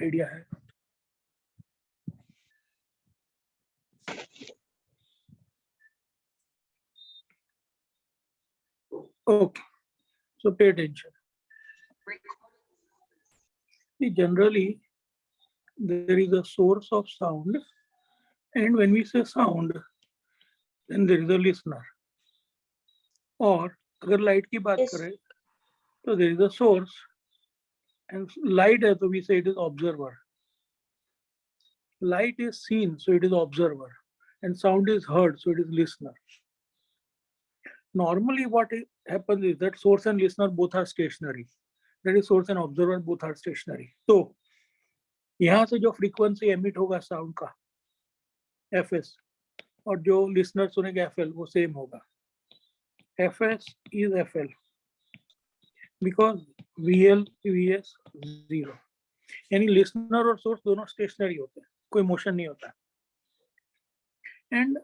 Idea है? Okay, so pay attention. See, generally, there is a source of sound, and when we say sound, then there is a listener. और अगर light की बात करें तो there is a source, and light है तो we say it is observer. Light is seen, so it is observer, and sound is heard, so it is listener. Normally, what happens is that source and listener both are stationary. That is, source and observer both are stationary. तो यहाँ से जो frequency emit होगा sound का fs और जो listener सुनेगा fl वो same होगा. fs is fl because vl vs 0. यानी listener और source दोनों stationary होते हैं, कोई motion नहीं होता. And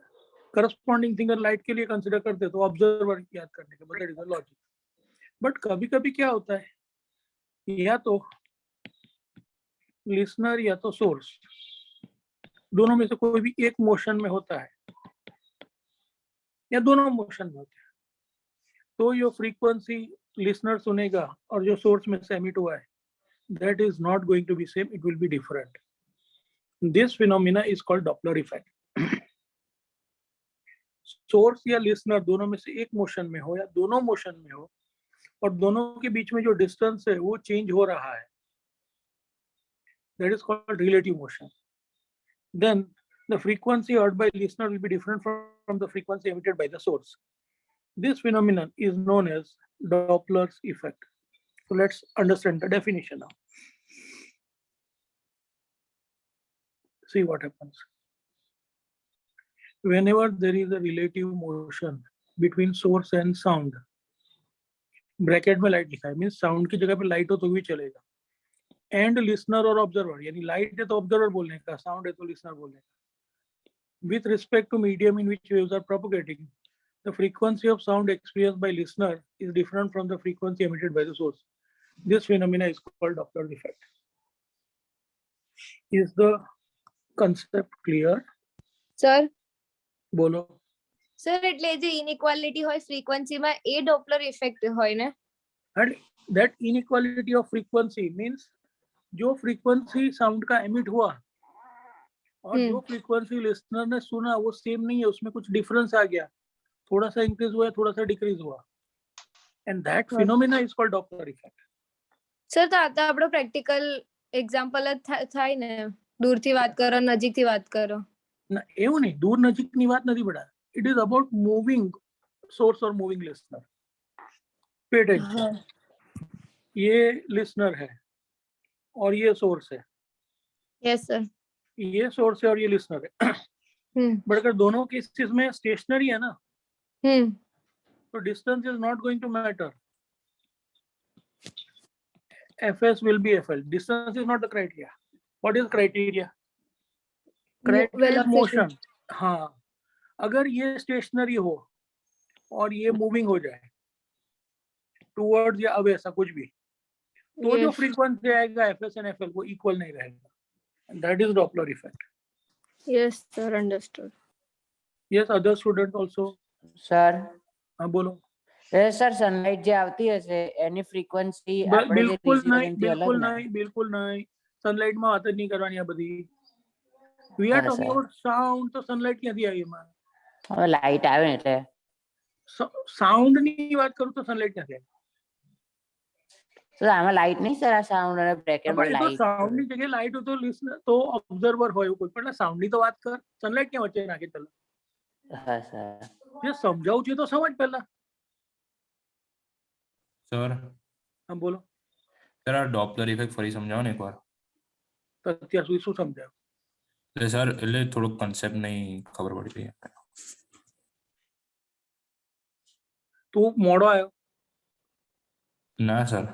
करस्पॉन्डिंग थिंग लाइट के लिए कंसिडर करते तो ऑब्जर्वर याद करने के but is a logic. But कभी कभी क्या होता है, या तो लिसनर या तो सोर्स, दोनों में से कोई भी एक मोशन में होता है या दोनों मोशन में होते हैं, तो जो फ्रीक्वेंसी लिसनर सुनेगा और जो सोर्स में से एमिट हुआ है, that is not going to be same, it will be different. This phenomena is called Doppler effect. Source या लिसनर दोनों में से एक मोशन में हो या दोनों मोशन में हो और दोनों के बीच में जो डिस्टेंस है वो चेंज हो रहा है, that is called relative motion. Then the frequency heard by listener will be different from the frequency emitted by the source. This phenomenon is known as Doppler's effect. So let's understand the definition now. See what happens. Whenever there is a relative motion between source and sound, bracket में light लिखा है, means sound की जगह पे light हो तो भी चलेगा, एंड लिसनर और ऑब्जर्वर, यानी लाइट है तो ऑब्जर्वर बोलने का, साउंड है तो लिसनर बोलने का. With respect to medium in which waves are propagating, the frequency of sound experienced by listener is different from the frequency emitted by the source. This phenomena is called Doppler effect. Is the concept clear? Sir બોલો. Sir એટલે જે inequality હોય ફ્રીક્વન્સીમાં એ Doppler effect હોય ને? And that inequality of frequency means जो frequency sound का emit हुआ और जो फ्रीक्वेंसी लिसनर ने सुना वो सेम नहीं है, उसमें कुछ डिफरेंस आ गया, थोड़ा सा इंक्रीज हुआ, थोड़ा सा डिक्रीज हुआ, and that phenomena is called Doppler effect. Sir તો આ તો આપણો પ્રેક્ટિકલ એક્ઝામ્પલ જ થાય ને, દૂરથી વાત કરો નજીકથી વાત કરો. ના એવું નહીં, દૂર નજીકની વાત નથી બડા. It is about moving source और मूविंग लिसनर. Pay attention. ये लिसनर है और ये सोर्स है. Yes sir. ये सोर्स है और ये लिसनर है. बट अगर दोनों केसेस में स्टेशनरी है ना, तो distance is not going to matter. fs will be fl. Distance is not the criteria. What is criteria? Criteria is motion. हाँ, अगर ये स्टेशनरी हो और ये मूविंग हो जाए टुवर्ड्स या अवे, ऐसा कुछ भी, तो जो फ्रीक्वेंसी आएगा fs एंड fl वो इक्वल नहीं रहेगा. And that is Doppler effect. Yes sir, understood. Yes, other student also. Sir. हाँ बोलो. સર સનલાઇટ જે આવતી હશે એની ફ્રીક્વન્સી આપણે જે બિલકુલ રિસીવર નહીં, એનથી બિલકુલ અલગ ને? નહીં, બિલકુલ નહીં. સનલાઇટ માં વાત જ નહીં કરવાની આ બધી. We are talking about sound. તો સનલાઇટ ક્યાંથી આવી એમાં? હવે લાઈટ આવે ને એટલે સાઉન્ડ ની વાત કરું તો સનલાઇટ ક્યાંથી આવી? સર આમાં લાઈટ નહીં સર, આ સાઉન્ડ અને બ્રેકેટ માં તો લાઈટ. સાઉન્ડ ની જગ્યાએ લાઈટ હોય તો લિસનર તો ઓબ્ઝર્વર હોય કોઈ પણ સાઉન્ડ ની તો વાત કર. સનલાઇટ ક્યાં વચ્ચે નાખી? ચાલો હા સર, જે સમજાવું છું તો સમજ પહેલા. સર હા બોલો. સર આ ડોપલર ઇફેક્ટ ફરી સમજાવો ને એકવાર. તો અત્યાર સુધી શું સમજાવ્યું? એટલે સર એટલે થોડુંક કન્સેપ્ટ નહીં ખબર પડી રહી. તું મોડો આવ્યો? ના sir.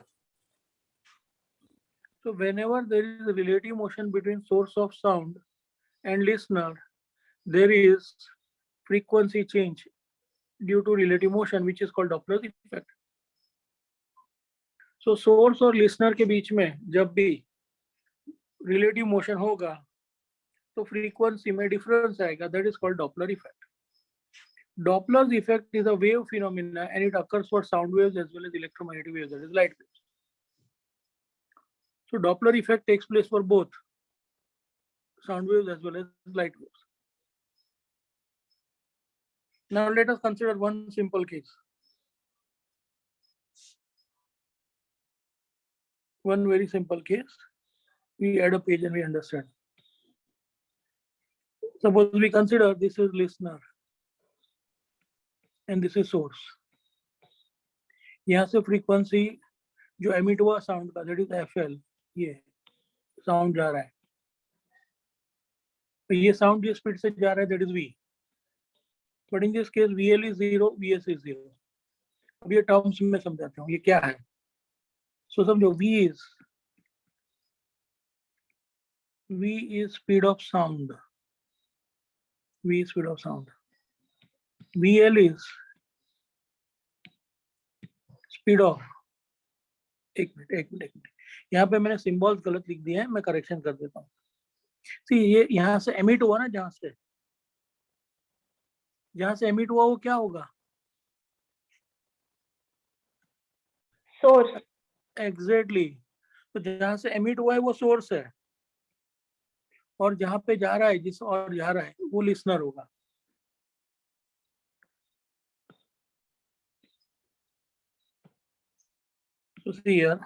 So whenever there is a relative motion between source of sound and listener, there is frequency change due to relative motion, which is called Doppler's effect. So source और listener के बीच में जब भी रिलेटिव मोशन होगा तो frequency में difference आएगा. That is called Doppler effect. Doppler's effect is a wave phenomena and it occurs for sound waves as well as electromagnetic waves, that is light waves. So Doppler effect takes place for both sound waves as well as light waves. Now let us consider one simple case. One very simple case. We add a page and we understand. Suppose we consider this is listener and this is source. यहाँ से frequency जो emit हुआ sound का, that is FL, ये sound जा रहा है. ये sound जिस speed से जा रहा है, that is V. But in this case, VL is 0, VS is 0. अब ये terms में समझाता हूँ, ये क्या है? So समझो, V is speed of sound. V is speed of sound. VL is speed of. एक मिनट. यहाँ पे मैंने सिंबल्स गलत लिख दिए हैं, मैं करेक्शन कर देता हूँ. See, ये यहाँ से एमिट हुआ ना, जहाँ से एमिट हुआ वो क्या होगा? सोर्स. एग्जैक्टली. तो जहाँ से एमिट हुआ है वो सोर्स है और जहाँ पे जा रहा है जिस और जा रहा है वो लिसनर होगा. तो see here,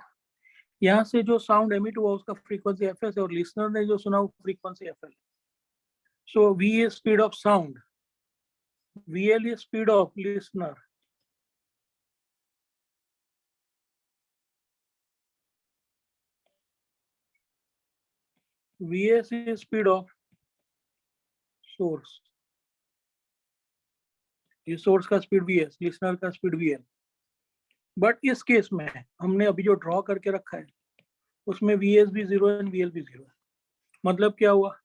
यहाँ से जो साउंड एमिट हुआ उसका फ्रीक्वेंसी एफएस है और लिसनर ने जो सुना वो frequency FL. So V is speed of sound, VL is speed of listener. VS is speed of source. ये सोर्स का स्पीड VS, लिसनर का स्पीड VL. बट इस केस में हमने अभी जो ड्रॉ करके रखा है उसमें VS भी 0 है VL भी 0 है. मतलब क्या हुआ?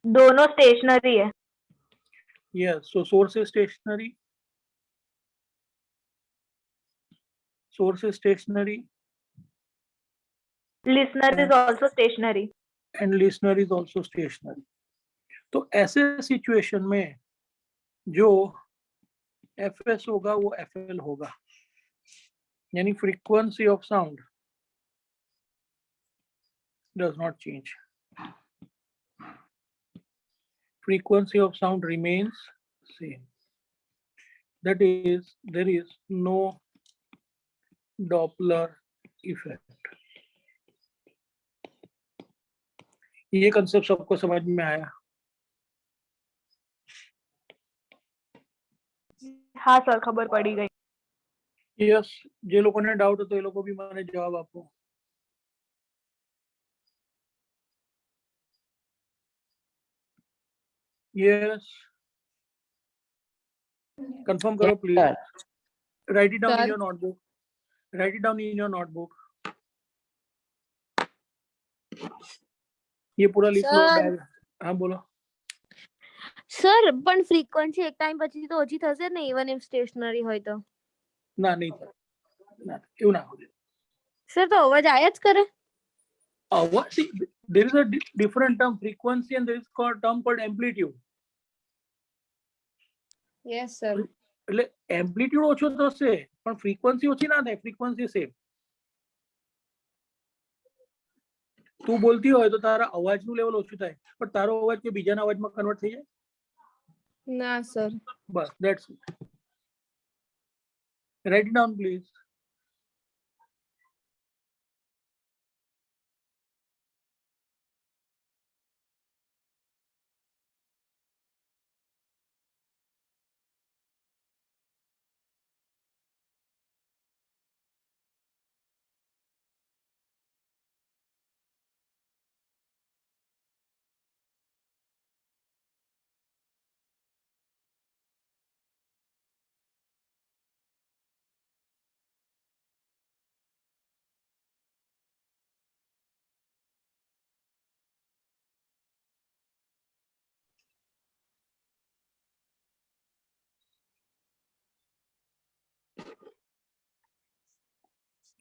दोनों स्टेशनरी है. Yes, so source is stationary. Source is stationary listener is also stationary. and listener is also stationary. तो ऐसे सिचुएशन में जो FS होगा वो FL होगा, यानी frequency of sound does not change. Frequency of sound remains same. That is, there is no Doppler effect. ये concept सबको समझ में आया? हाँ सर, खबर पड़ी गई. यस. जे लोगों ने डाउट है तो ये लोगों भी मैंने जवाब आपको. यस. कंफर्म करो please. Sir, Write it down in Sir. your notebook. Write it down in your notebook. ये पूरा लिख लो. Sir. हाँ બોલો. સર પણ ફ્રીક્વન્સી એક ટાઈમ પછી તો ઓછી થશે ને, ઇવન ઇફ સ્ટેશનરી હોય તો? ના નહીં થાય. ના એવું ના હોય. સર તો અવાજ આયા જ કરે. See, there is a different term frequency and there is called term called amplitude. Yes sir. એટલે એમ્પ્લિટ્યુડ ઓછો થશે પણ ફ્રીક્વન્સી ઓછી ના થાય. Frequency same. તું બોલતી હોય તો તારા અવાજનું લેવલ ઓછું થાય પણ તારો અવાજ કે બીજાના અવાજમાં કન્વર્ટ થઈ જાય. ના સર. બસ that's it. Write it down please.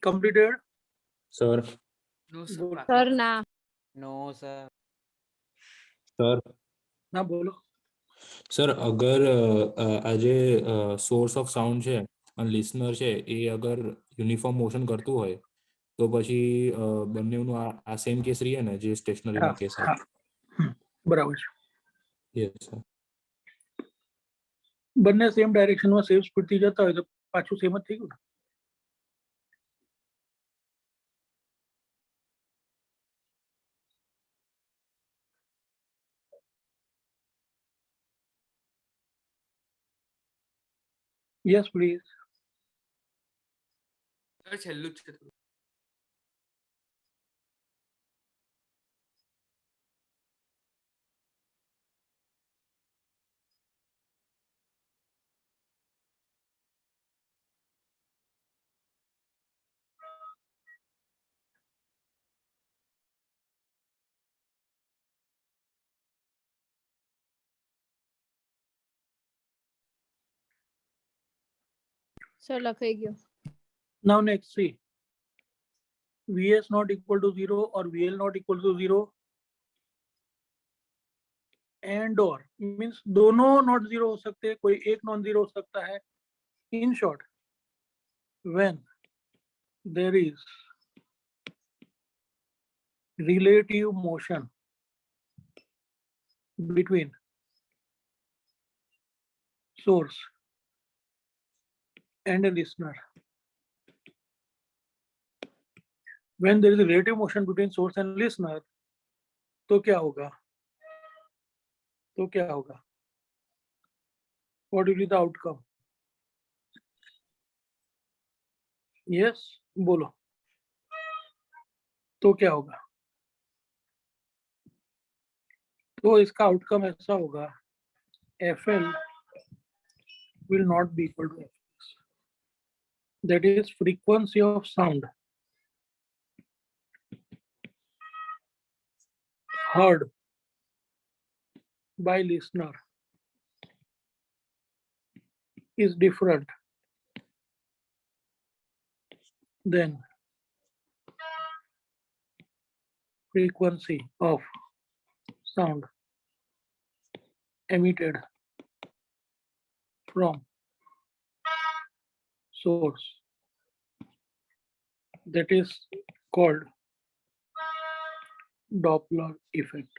Completed? Sir sir ના. No sir. સર ના બોલો. સર અગર આ જે સોર્સ ઓફ સાઉન્ડ છે અને લિસનર છે એ અગર યુનિફોર્મ મોશન કરતું હોય તો પછી બંનેનું આ સેમ કેસ રહીએ ને જે હા સ્ટેશનરીમાં કેસ હા બરાબર છે. Yes sir. બંને સેમ ડાયરેક્શનમાં સેમ સ્પીડથી જતા હોય તો પાછું સેમ જ થઈ ગયું ને. Yes please. સર છેલ્લું જ છે થોડું. સર લખાઈ ગયું. Now next, see, Vs not equal to 0 or Vl not equal to 0 and or means दोनों not zero हो सकते हैं, कोई एक नॉन जीरो हो सकता है. In short, when there is relative motion between source and a listener, when there is a relative motion between source and listener, तो क्या होगा? तो क्या होगा? What will be the outcome? Yes, बोलो. तो क्या होगा? तो इसका आउटकम ऐसा होगा, FL will not be equal to FX. That is frequency of sound heard by listener is different than frequency of sound emitted from source. That is called Doppler effect.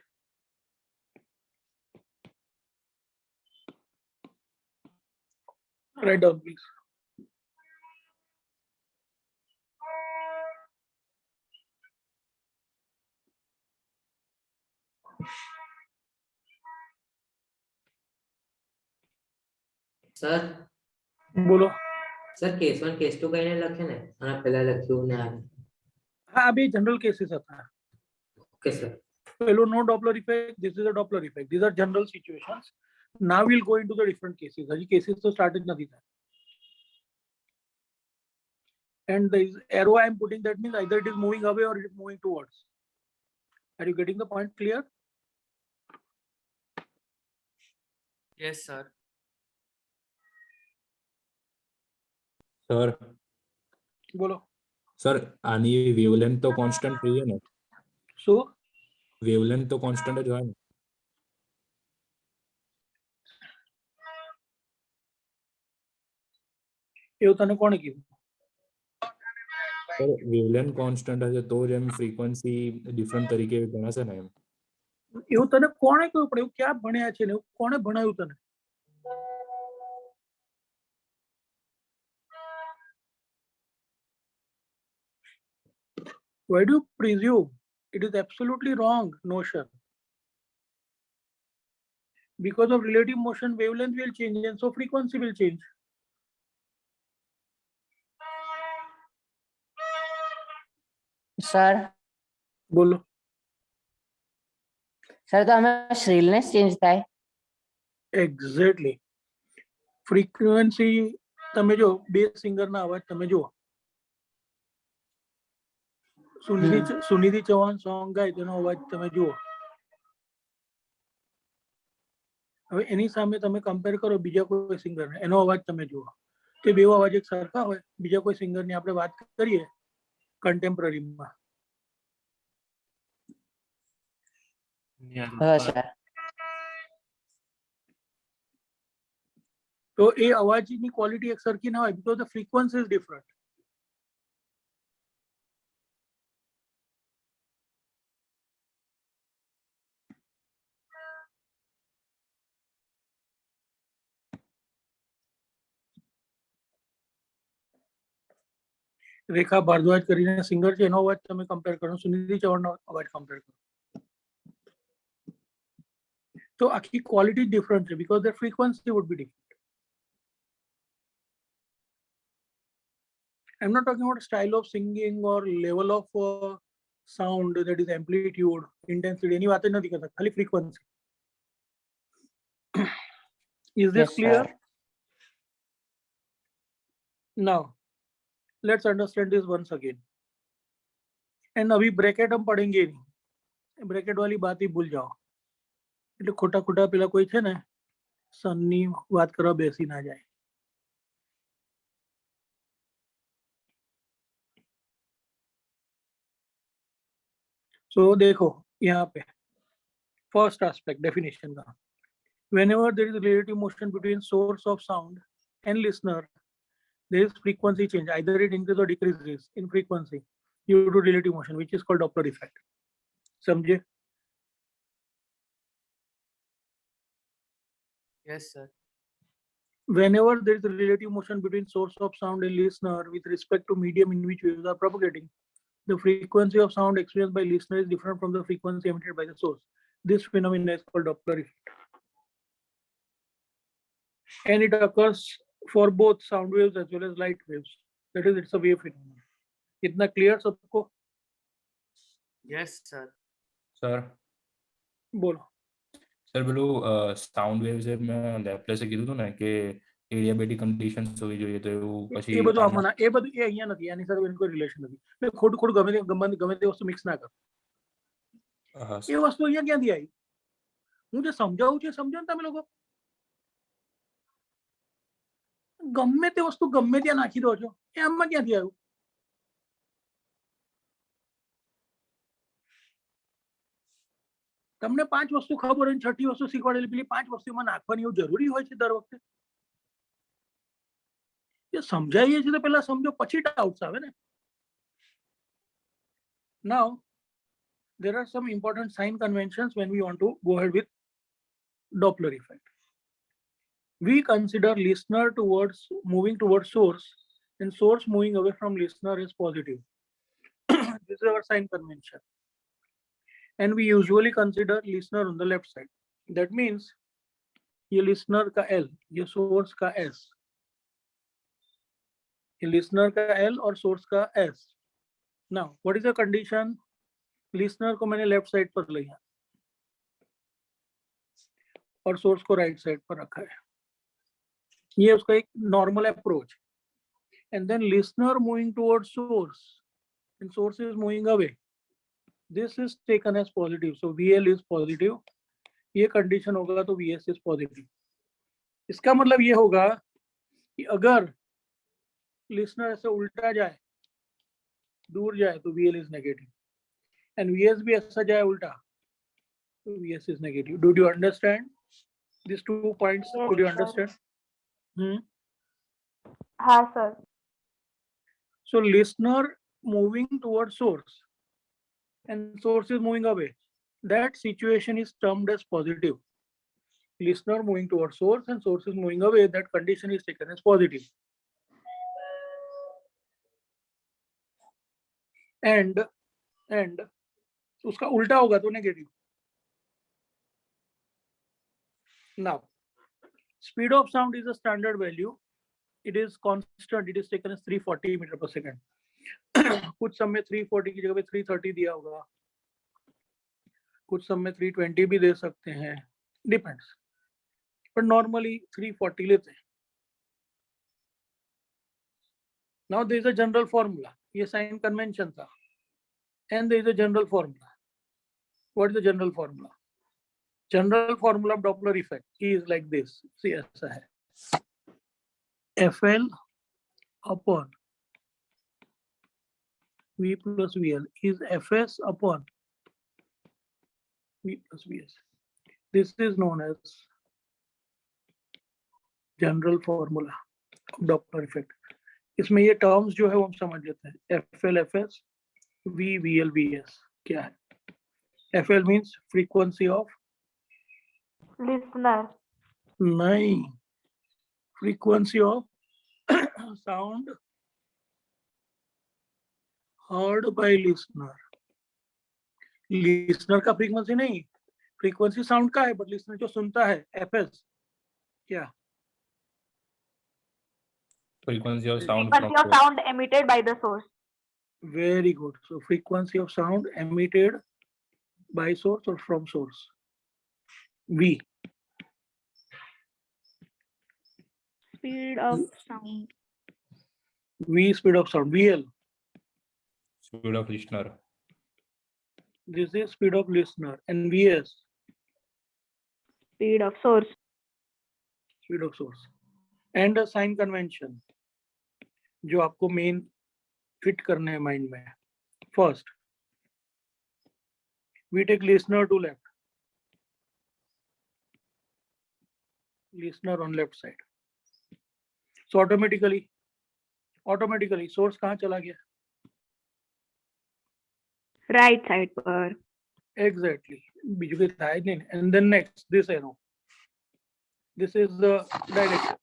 Write down, please. Sir બોલો. Sir case 1 case 2 કઈને લખે ને અને પહેલા લખ્યું ને આ. हाँ अभी जनरल केसेस आता है. Okay sir. Hello, no Doppler effect. This is a Doppler effect. These are general situations. Now we'll go into the different cases. अभी cases तो started नहीं था. And the arrow I am putting, that means either it is moving away or it is moving towards. Are you getting the point clear? Yes sir. Sir बोलो. Sir આની wavelength તો constant રહીએ ને. So wavelength તો constant જ હોય ને. એવું તને કોણે કીધું? સર વેવલેન્થ કોન્સ્ટન્ટ હશે તો જ એમ ફ્રીક્વન્સી ડિફરન્ટ તરીકે ગણાશે ને એમ. એવું તને કોણે કહ્યું? પણ એવું ક્યાં ભણ્યા છે ને એવું કોણે ભણાવ્યું તને? Why do you presume? It is absolutely wrong notion. Because of relative motion, wavelength will change and so frequency will change. Sir બોલો. સર તો આમાં શ્રીલનેસ ચેન્જ થાય. Exactly. Frequency તમે જો બે સિંગરના અવાજ તમે જુઓ. સુનિધિ ચૌહાણ સોંગ ગાય તેનો અવાજ તમે જુઓ. હવે એની સામે તમે કમ્પેર કરો બીજા કોઈ સિંગરને, એનો અવાજ તમે જુઓ. તે બે અવાજ એક સરખા હોય. બીજા કોઈ સિંગરની આપણે વાત કરીએ કન્ટેમ્પરરીમાં, हाँ सर તો એ અવાજની ક્વોલિટી એક સરખી ના હોય because the frequency is different. રેખા ભારદ્વાજ કરીને સિંગર છે એનો અવાજ તમે કમ્પેર કરો, સુનિધિ ચૌહાણનો અવાજ કમ્પેર કરો, તો આખી ક્વોલિટી ડિફરન્ટ છે because the frequency would be different. I'm not talking about style of singing or level of sound, that is amplitude, intensity, એની વાત જ નથી કરતા, ખાલી frequency. Is this Yes, clear? sir. Now let's understand this once again. And अभी bracket हम पढ़ेंगे नहीं, bracket वाली बात ही भूल जाओ, એટલે ખોટા ખોટા પેલા કોઈ છે ને સનની વાત કરવા બેસી ના જાય. So देखो यहाँ पे first aspect definition का, whenever there is relative motion between source of sound and listener, there is frequency change, either it increases or decreases in frequency due to relative motion, which is called Doppler effect. समझे? Yes, sir. Whenever there is a relative motion between source of sound and listener with respect to medium in which waves are propagating, the frequency of sound experienced by listener is different from the frequency emitted by the source. This phenomenon is called Doppler effect. And it occurs for both sound waves as well as light waves. That is, it's a wave phenomenon. इतना clear सबको? Yes, sir. Sir बोलो. Sir પેલું sound wave છે મેં લેપ્લેસે કીધું હતું ને કે એડિયાબેટિક કન્ડિશન્સ હોવી જોઈએ તો એવું પછી એ બધું આમાં એ બધું એ અહીંયા નથી, આની સાથે એનું કોઈ રિલેશન નથી. એટલે ખોટું ખોટું ગમે તે વસ્તુ મિક્સ ના કરો. હા એ વસ્તુ અહીંયા ક્યાંથી આવી? હું જે સમજાવું છું સમજો ને તમે લોકો? ગમે તે વસ્તુ ગમે ત્યાં નાખી દો છો, એ આમાં ક્યાંથી આવ્યું? તમને 5 વસ્તુ ખબર હોય, છઠ્ઠી વસ્તુ શીખવાડેલી, પેલી 5 વસ્તુમાં નાખવાની એવું જરૂરી હોય છે દર વખતે? એ સમજાવીએ છીએ તો પહેલા સમજો પછી ડાઉટ્સ આવે ને. Now there are some important sign conventions when we want to go ahead with Doppler effect. We consider listener moving towards source and source moving away from listener as positive. This is our sign convention. And we usually consider listener on the left side. That means ये listener का L, ये source का S. ये listener का L और source का S. Now, what is the condition? Listener को मैंने left side पर लिया और source को right side पर रखा है. ये उसका एक normal approach. And then listener moving towards source and source is moving away. This is taken as positive. So VL is positive. ये condition होगा तो VS is positive. इसका मतलब ये होगा कि अगर listener ऐसे उल्टा जाए, दूर जाए तो VL is negative. And VS भी ऐसा जाए उल्टा तो VS is negative. Do you understand these 2 points? Yes, Could you sir. understand? हाँ sir. So listener moving towards source and source is moving away. That situation is termed as positive. Listener moving towards source and source is moving away. That condition is taken as positive. And उसका उल्टा होगा तो negative. Now, speed of sound is a standard value. It is constant. It is taken as 340 meter per second. कुछ समय 340 की जगह पे 330 दिया होगा, कुछ समय 320 भी दे सकते हैं, depends. But normally 340 लेते हैं. Now there is a general formula. ये sign convention था. And there is a general formula. What is the general formula? General formula of Doppler effect is like this. See, ऐसा है. FL upon V plus VL is Fs upon V plus Vs. This is known as general formula Doppler effect. इसमें ये terms जो है वो हम समझ लेते हैं. FL FS V VL VS क्या है? FL means frequency of Listener. नहीं, frequency of sound heard by listener. Listener का फ्रीक्वेंसी नहीं, फ्रीक्वेंसी साउंड का है, बट लिसनर जो सुनता है FS क्या? frequency of sound Frequency from of sound emitted by the source. Very good. So frequency of sound emitted by source or from source. V. Speed of sound. V speed of sound. VL. speed of listener. This is speed of listener. And VS. Speed of source. Speed of source. And a sign convention. जो आपको main fit करने हैं mind में. First, we take listener to left. Listener on left side. So automatically source कहाँ चला गया? Right side पर. Exactly. बीच में था ही नहीं. And then next, this arrow. This is the direction.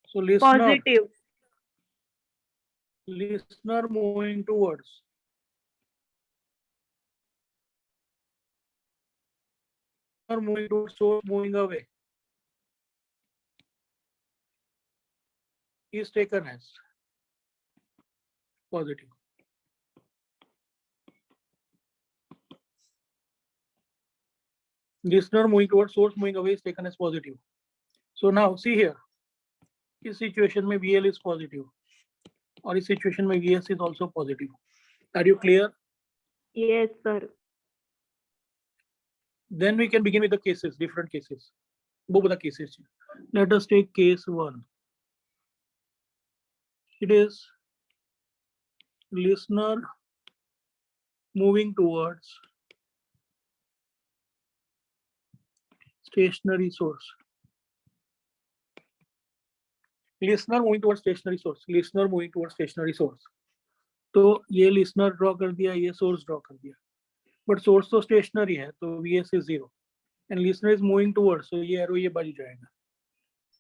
So Positive. listener moving towards. Listener moving towards, source moving away. Is taken as positive. Listener moving towards, source moving away is taken as positive. So now see here. इस situation में VL is positive और इस situation में VS is also positive. Are you clear? Yes, sir. Then we can begin with the cases, different cases. वो बता cases. Let us take case 1. It is listener moving towards stationary source. Listener moving towards stationary source. Listener moving towards stationary source. तो ये listener draw कर दिया, ये source draw कर दिया. But source तो stationary है, तो VS is 0. And listener is moving towards, so ये arrow ये बच जाएगा.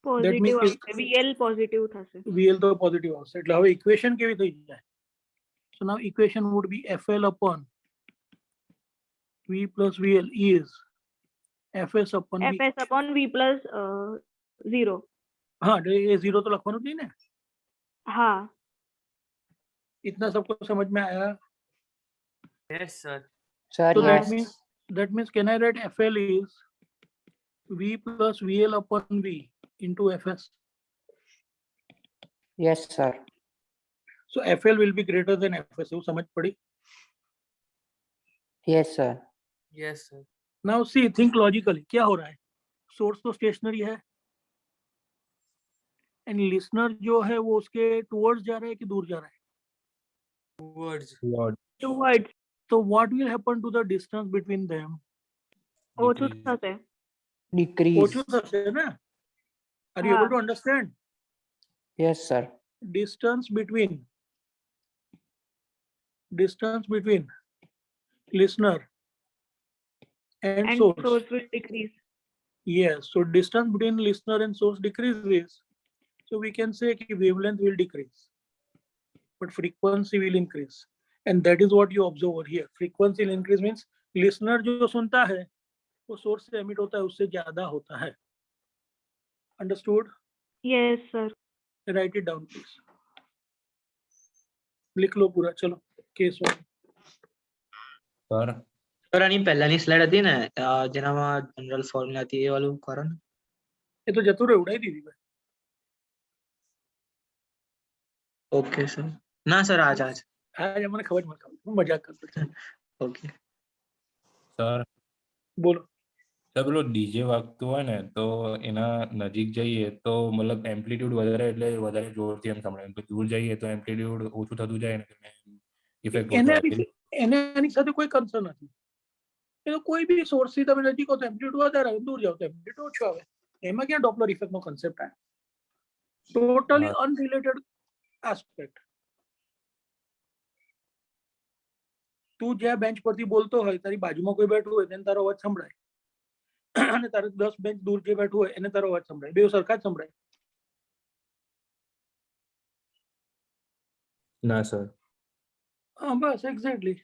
Positive. means આવશે. VL positive થશે. VL तो positive આવશે. એટલે હવે equation કેવી થઈ જાય? So now equation would be FL upon V plus VL is FS upon V. FS upon V plus 0. हाँ, ये 0 तो लखवानुं જ નહીં ને? हाँ. इतना सबको समझ में आया? Yes, sir. Sir, So yes. that means can I write FL is V plus VL upon V into FS? Yes, sir. So FL will be greater than FS. वो समझ पड़ी? Yes, sir. Yes, sir. Now see, think logically. क्या हो रहा है? Source तो stationary है. And listener जो है वो उसके towards जा रहा है कि दूर जा रहा है? Towards. Towards. So what will happen to the distance between them? ઓછું Decrease. થશે. Decrease. ઓછું થશે ને? Are you able to understand? Yes, sir. Distance between listener and And source. source will decrease. Yes, so distance between listener and source decreases. So we can say कि wavelength will decrease, but frequency will increase. And that is what you observe over here. Frequency will increase means listener जो सुनता है वो source से emit होता है उससे ज़्यादा होता है. Understood? Yes, sir. Write it down, please. लिख लो पूरा. चलो case 1. Sir, સર આની પહેલાની સ્લાઇડ હતી ને જેનામાં જનરલ ફોર્મ્યુલા હતી એ વાળું કરો ને. ये तो जतुर है उड़ाई दीदी भाई. Okay sir. ના સર આજ आज हमारे खबर मजाक करते हैं. ઓકે. sir, बोलो. sir, પેલો ડીજે વાગતું હોય ને તો એના નજીક જઈએ તો મતલબ એમ્પ્લિટ્યુડ વધારે એટલે વધારે જોરથી એમ સંભળાય, તો દૂર જઈએ તો એમ્પ્લિટ્યુડ ઓછું થતું જાય ને ઇફેક્ટ એને ઓછો આવે. આની સાથે કોઈ કન્સર્ન નથી. એ તો કોઈ બી સોર્સ થી તમે નજીક હો તો એમ્પ્લિટ્યુડ વધારે આવે, દૂર જાઓ તો એમ્પ્લિટ્યુડ ઓછો આવે. એમાં ક્યાં ડોપલર ઇફેક્ટ નો કન્સેપ્ટ આવે? Totally unrelated aspect. તું જ્યાં બેન્ચ પરથી બોલતો હોય, તારી બાજુમાં કોઈ બેઠું હોય તેને તારો અવાજ સંભળાય, અને તારે 10 બેન્ચ દૂર જે બેઠું હોય એને તારો અવાજ સંભળાય, બે સરખા જ સંભળાય. ના સર. હા બસ એક્ઝેક્ટલી.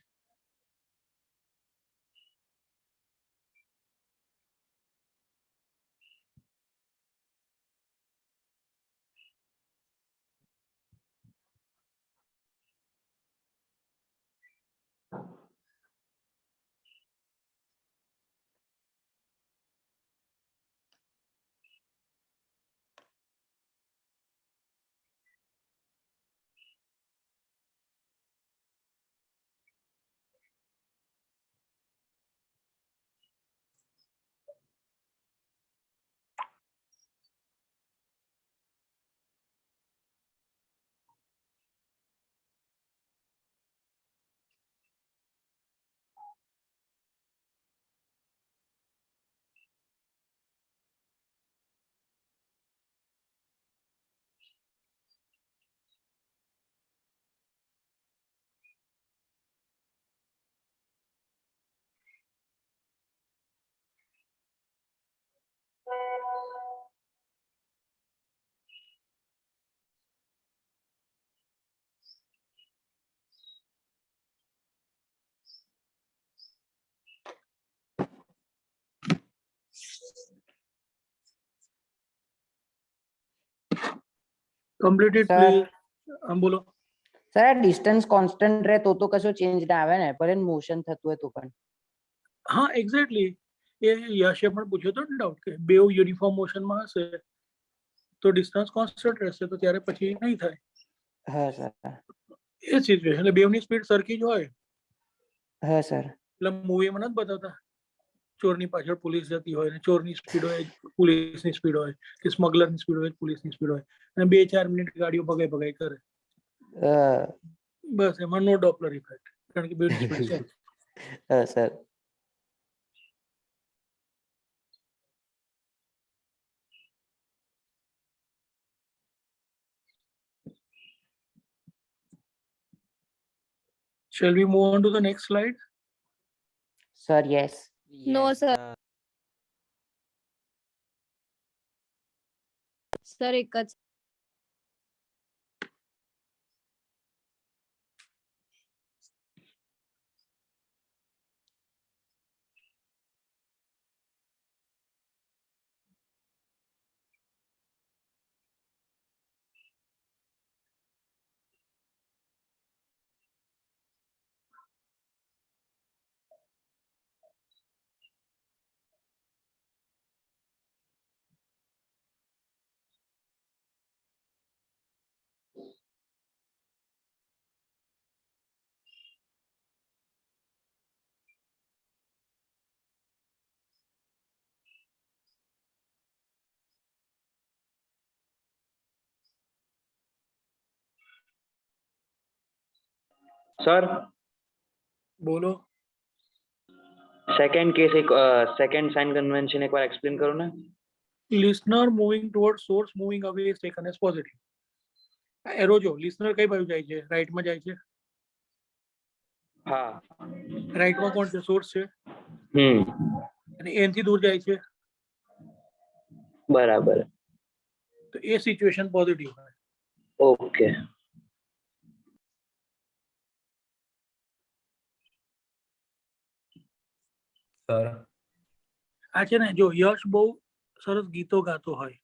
Completed Sir. પ્લીઝ. બોલો. સર આ ડિસ્ટન્સ કોન્સ્ટન્ટ રહે તો કશો ચેન્જ ના આવે ને, ભલે મોશન થતું હોય તો પણ. હા એક્ઝેક્ટલી. એ યશે પણ પૂછ્યો હતો ને ડાઉટ કે બેવ યુનિફોર્મ મોશનમાં હશે તો ડિસ્ટન્સ કોન્સ્ટન્ટ રહેશે, તો ત્યારે પછી નહીં થાય. હા સર. એ સિચ્યુએશન એટલે બેવની સ્પીડ સરખી જ હોય. હા સર. એટલે મૂવીમાં નથી બતાવતા ચોરની પાછળ પોલીસ જતી હોય ને ચોરની સ્પીડ હોય પોલીસની સ્પીડ હોય, કે સ્મગલરની સ્પીડ હોય પોલીસની સ્પીડ હોય, અને 2-4 મિનિટ ગાડીઓ ભગાઈ ભગાઈ કરે. બસ એમાં નો ડોપલર ઇફેક્ટ, કારણ કે બેવની સ્પીડ છે. હા sir. Shall we move on to the next slide? Sir yes. No sir. Sir એક જ. સર બોલો. સેકન્ડ કેસ એક સેકન્ડ સાઇન કન્વેન્શન એકવાર એક્સપ્લેન કરો ને. Listener moving towards source moving away is taken as positive. Arrow જો listener કઈ બાજુ જાય છે? રાઈટમાં જાય છે. હા. રાઈટમાં કોણ છે? સોર્સ છે. અને એનથી દૂર જાય છે. બરાબર. તો એ સિચ્યુએશન પોઝિટિવ હોય. ઓકે. સર. આ છે ને જો યશ બહુ સરસ ગીતો ગાતો હોય,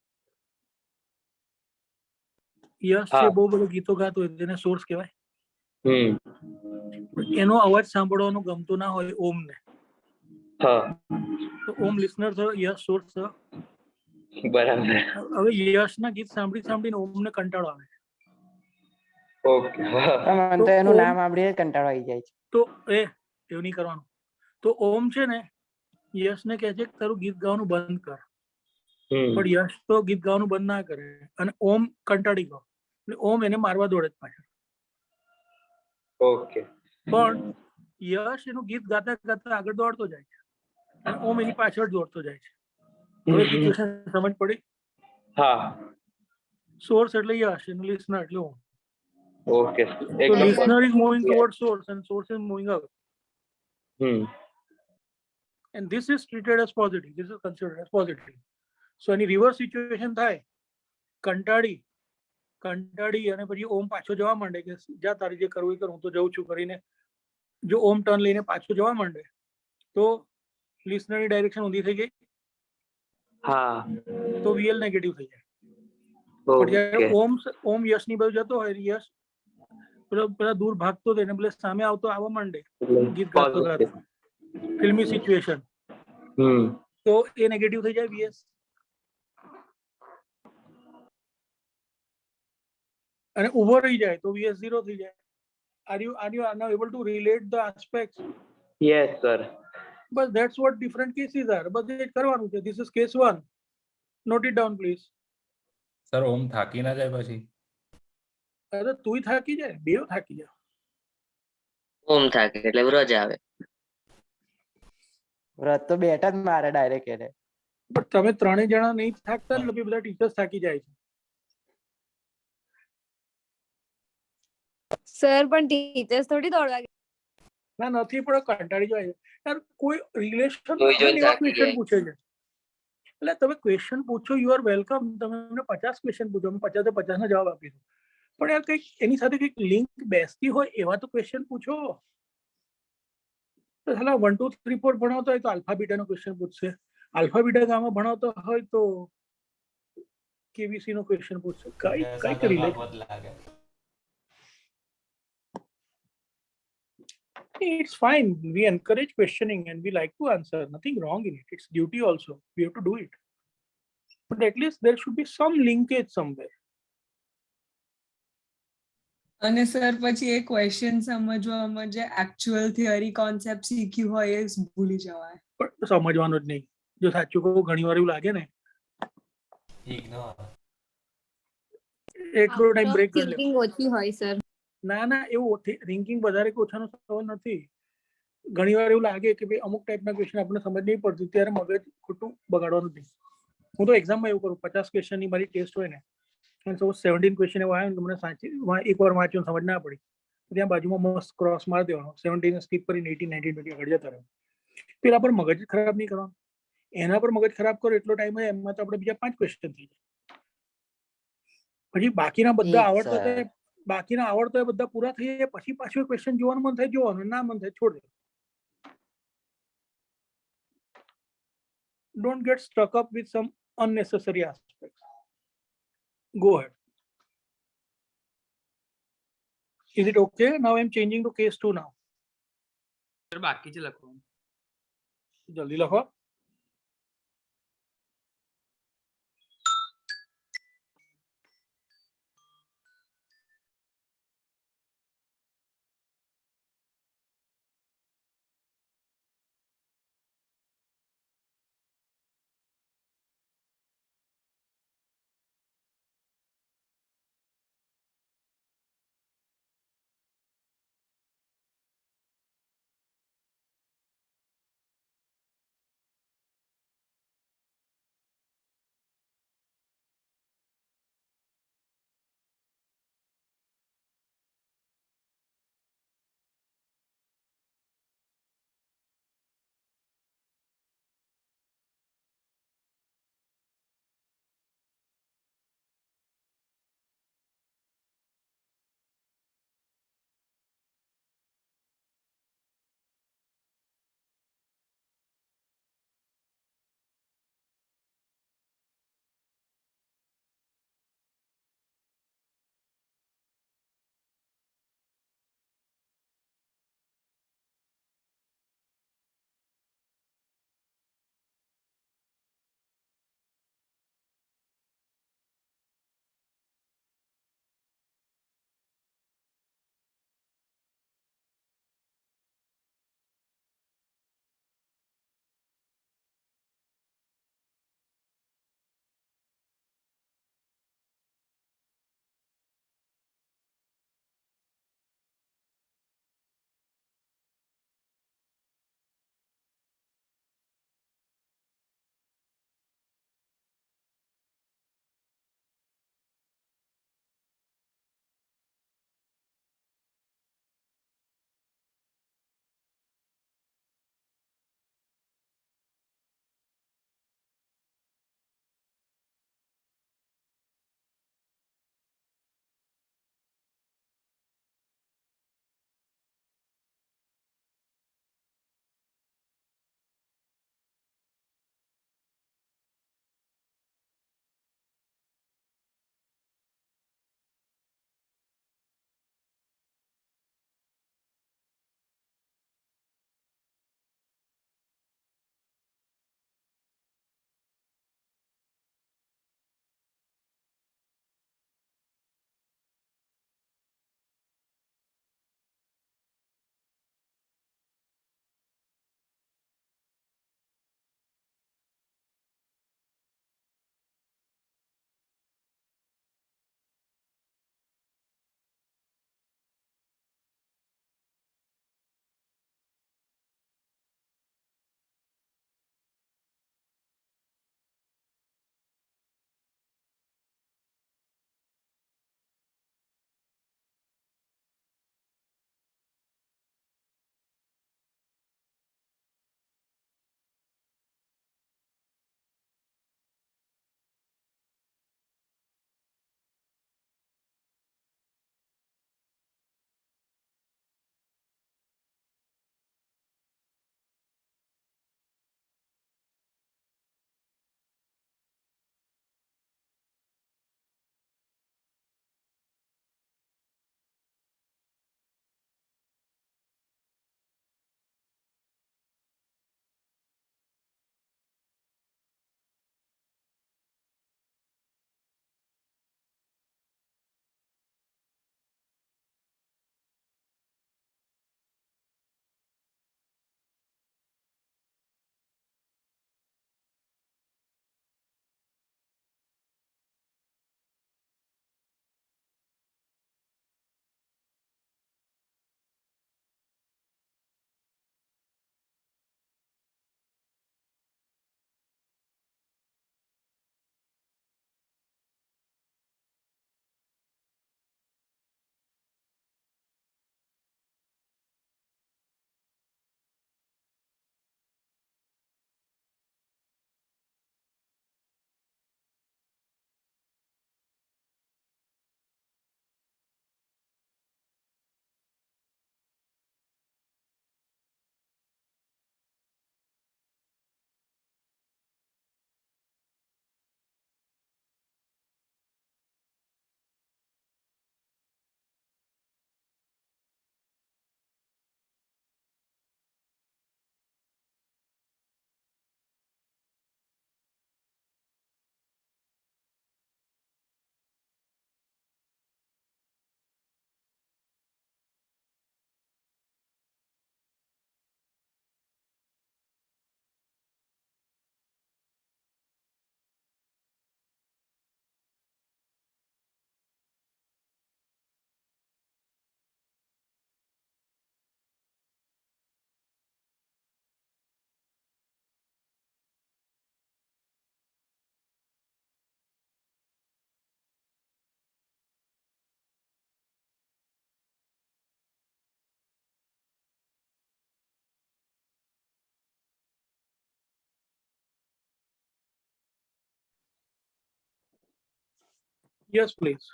યશ છે હા. બહુ બધું ગીતો ગાતો હોય તેને સોર્સ કહેવાય. હમ એનો અવાજ સાંભળવાનું ગમતું ના હોય ઓમને, હા. તો ઓમ લિસનર થયો, યશ સોર્સ થયો. બરાબર. હવે યશના ગીત સાંભળી સાંભળીને ઓમને કંટાળો આવે. ઓકે. હા. મને તો એનું નામ સાંભળીને કંટાળો આવી જાય છે. તો એવું નહીં કરવાનું. તો ઓમ છે ને યશને કહે છે કે તારું ગીત ગાવાનું બંધ કર, પણ યશ તો ગીત ગાવાનું બંધ ના કરે અને ઓમ કંટાળી ગયો એટલે ઓમ એને મારવા દોડે પાછળ. ઓકે. પણ યશ એનું ગીત ગાતા ગાતા આગળ દોડતો જાય છે. અને ઓમ એની પાછળ દોડતો જાય છે. હવે સિચ્યુએશન સમજ પડી? હા સોર્સ એટલે યશ અને લિસનર એટલે ઓમ. ઓકે So એકદમ listener is moving towards source and source is moving up. Hmm And this is treated as positive. This is considered as positive. So any reverse situation થાય, કંટાળી અને પછી ઓમ પાછો જવા માંડે કે જા તારે જે કરવું એ કર, હું તો જઉં છું કરીને જો ઓમ ટર્ન લઈને પાછો જવા માંડે તો લિસનરની ડાયરેક્શન ઊંધી થઈ ગઈ, હા તો વીએલ નેગેટિવ થઈ જાય. પણ જ્યારે ઓકે ઓમ યશની બાજુ જતો હોય, યશ પેલા દૂર ભાગતો હોય ને પેલા સામે આવવા માંડે ગીત ગાતો ગાતો, ફિલ્મી સિચ્યુએશન, હમ તો એ નેગેટિવ થઈ જાય વીએસ. અને ઉભો રહી જાય તો વીએસ 0 થઈ જાય. Are you now able to relate the aspects? Yes sir But that's what different cases are. But એ કરવાનું છે. This is case 1. Note it down, please. Sir ઓમ થાકી ના જાય પછી? અરે તુંય થાકી જાય, બેવ થાકી જાય. ઓમ થાકે એટલે વ્રજ આવે. વ્રત તો બેઠા જ મારે ડાયરેક્ટ એને. પણ તમે ત્રણેય જણા નહીં થાકતા ને એટલે બધા ટીચર્સ થાકી જાય છે. સર પણ ટીચર્સ થોડી દોડવા ગયા. ના નથી પણ કંટાળી જાય છે. યાર કોઈ રિલેશન જોઈ જોઈને એવા થાકી ક્વેશ્ચન જાય. પૂછે છે. એટલે તમે ક્વેશ્ચન પૂછો, યુ આર વેલકમ. તમે એમને 50 ક્વેશ્ચન પૂછો, અમે 50 ના જવાબ આપીશું. પણ યાર કંઈક એની સાથે કંઈક લિંક બેસતી હોય એવા તો ક્વેશ્ચન પૂછો. તો સાલા 1 2 3 4 ભણાવતો હોય તો આલ્ફા બીટા નો ક્વેશ્ચન પૂછશે. આલ્ફા બીટા ગામા ભણાવતો હોય તો કેબીસી નો ક્વેશ્ચન પૂછશે. કઈ relation? It's fine. We encourage questioning and we like to answer. Nothing wrong in it. It's duty also. We have to do it. But at least there should be some linkage somewhere. અને sir પછી એ question સમજવામાં જે actual theory concept શીખ્યું હોય એ ભૂલી જવાય. પણ સમજવાનું જ નહીં. જો સાચું કહું ઘણી વાર એવું લાગે ને એટલો ટાઈમ બ્રેક કરી લે. થિંકિંગ ઓછી હોય સર. ના એવું થિંકિંગ વધારે કે ઓછાનો સવાલ નથી. ઘણી વાર એવું લાગે કે ભાઈ અમુક ટાઈપના ક્વેશ્ચન આપણને સમજ નહીં પડતી, ત્યારે મગજ ખોટું બગાડવાનું નહીં. હું તો એક્ઝામમાં એવું કરું, 50 ક્વેશ્ચનની મારી ટેસ્ટ હોય ને, અને સપોઝ 17 ક્વેશ્ચન એવા આવે ને મને સાચી એકવાર વાંચ્યું સમજ ના પડી, ત્યાં બાજુમાં મસ્ત ક્રોસ મારી દેવાનો, 17 સ્કીપ કરીને 18 19 20 આગળ જતા રહો. પેલા પર મગજ ખરાબ નહીં કરવાનું. એના પર મગજ ખરાબ કરો એટલો ટાઈમ હોય એમાં તો આપણે બીજા 5 ક્વેશ્ચન થઈ જાય. પછી બાકીના બધા આવડતા હોય બધા પૂરા થઈ જાય, પછી પાછું ક્વેશ્ચન જોવાનું મન થાય જોવાનું, ના મન થાય છોડ દે. Don't get stuck up with some unnecessary aspects. Go ahead. Is it okay? Now I'm changing to case 2 now. બાકી છે લખવાનું. જલ્દી લખો. Yes, please.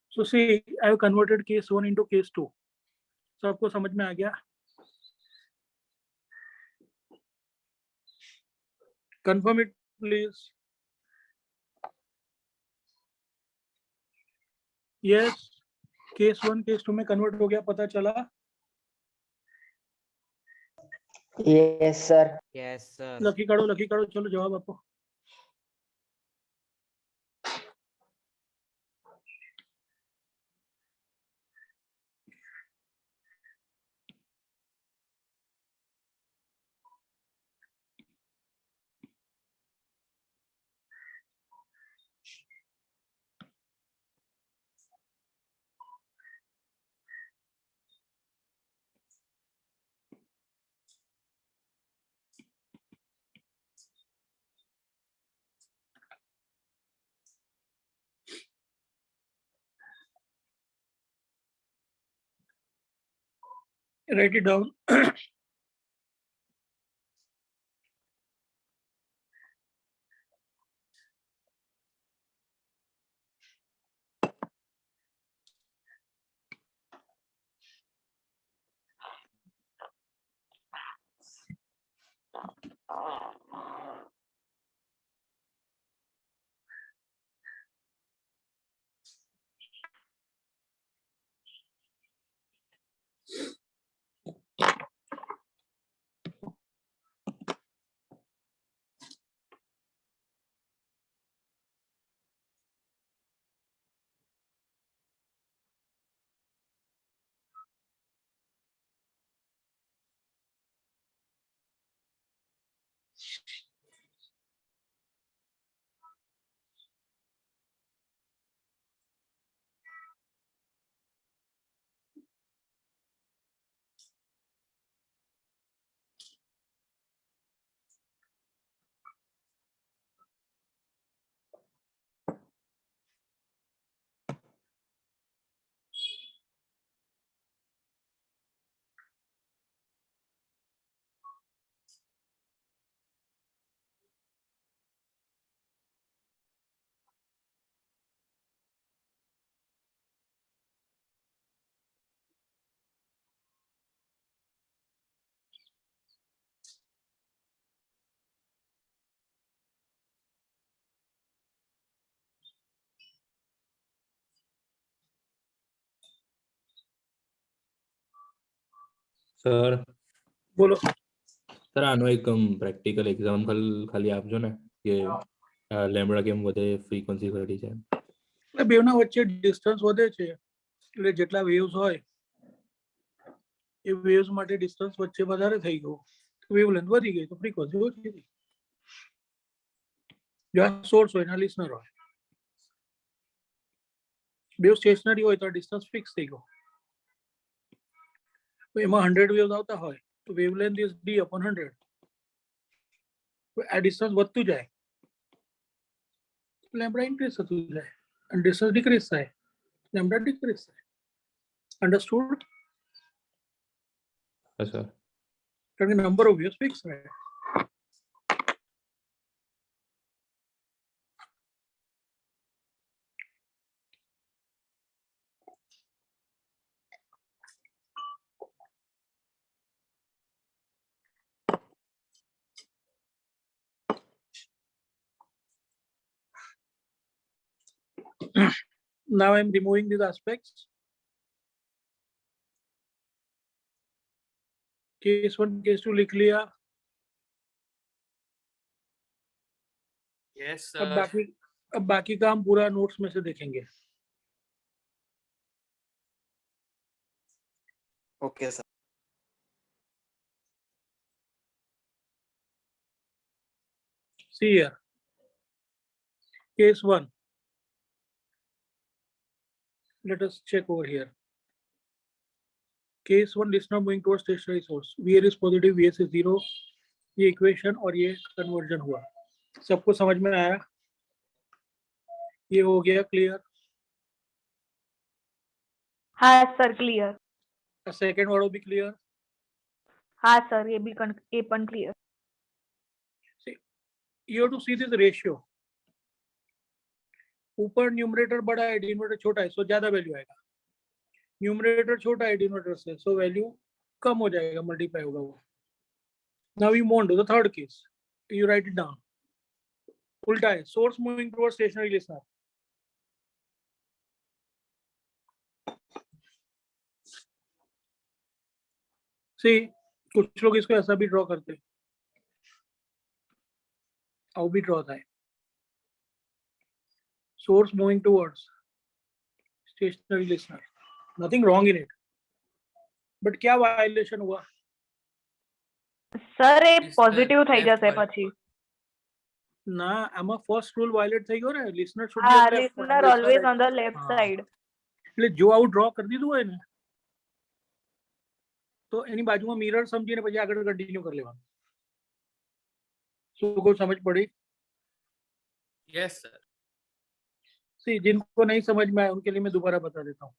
So see, I have converted case 1 into case 2. सबको समझ में आ गया? Confirm it, please. Yes. Case 1 case 2 में कन्वर्ट हो गया, पता चला? Yes, sir. यस सर लकी काढ़ो, चलो जवाब आपको. Write it down. સર બોલો. સર આનો એક પ્રેક્ટિકલ એક્ઝામ્પલ ખાલી આપજો ને કે લેમ્બડા કેમ વધે ફ્રીક્વન્સી ઘટી છે. એટલે બેવના વચ્ચે ડિસ્ટન્સ વધે છે, એટલે જેટલા વેવ્સ હોય એ વેવ્સ માટે ડિસ્ટન્સ વચ્ચે વધારે થઈ ગયો, વેવલેન્થ વધી ગઈ તો ફ્રીક્વન્સી ઓછી થઈ. જો આ સોર્સ હોય ને લિસનર હોય, બેવ સ્ટેશનરી હોય તો ડિસ્ટન્સ ફિક્સ થઈ ગયો. તો એમાં 100 વેવ્સ આવતા હોય તો વેવલેન્થ ઇઝ d upon 100. તો આ ડિસ્ટન્સ વધતું જાય, લેમ્બડા ઇન્ક્રીઝ થતું જાય, અને ડિસ્ટન્સ ડિક્રીઝ થાય, લેમ્બડા ડિક્રીઝ થાય. અંડરસ્ટુડ? હા સર. કારણ કે નંબર ઓફ વેવ્સ ફિક્સ રહે. Now I'm removing these aspects. Case 1 case 2 लिख लिया. यस अब बाकी काम पूरा नोट्स में से देखेंगे. Okay sir See here. Case 1. Let us check over here. Case 1, listener moving towards stationary source. VR is positive, VS is 0. ये इक्वेशन और ये कन्वर्जन हुआ. सबको समझ में आया? ये हो गया क्लियर? हाँ सर क्लियर. सेकेंड वालों भी क्लियर? हाँ सर ये पण clear. You have to see this ratio. ऊपर न्यूमरेटर बड़ा है, डिनोमिनेटर छोटा है, सो ज्यादा वैल्यू आएगा। न्यूमरेटर छोटा है डिनोमिनेटर से, सो वैल्यू कम हो जाएगा, मल्टीप्लाई होगा वो। Now you move on to the third case, you write it down. उल्टा है, source moving towards stationary listener. See, कुछ लोग इसको ऐसा भी ड्रॉ करते हैं, और भी ड्रॉ होता है, source moving towards stationary listener, nothing wrong in it, but क्या violation हुआ? સર એ Yes, પોઝિટિવ થઈ left જશે one. પછી. ના, આમાં first rule violate થઈ ગયો ને, listener should be હા, on left, listener listener always right. on the left હા. side. એટલે જો આવું ડ્રો કરી દીધું હોય ને, તો એની બાજુમાં મિરર સમજીને પછી આગળ કન્ટિન્યુ કરી લેવાનું. શું કોઈ સમજ પડી? Yes, sir. सी, जिनको नहीं समझ में आया उनके लिए मैं दोबारा बता देता हूँ।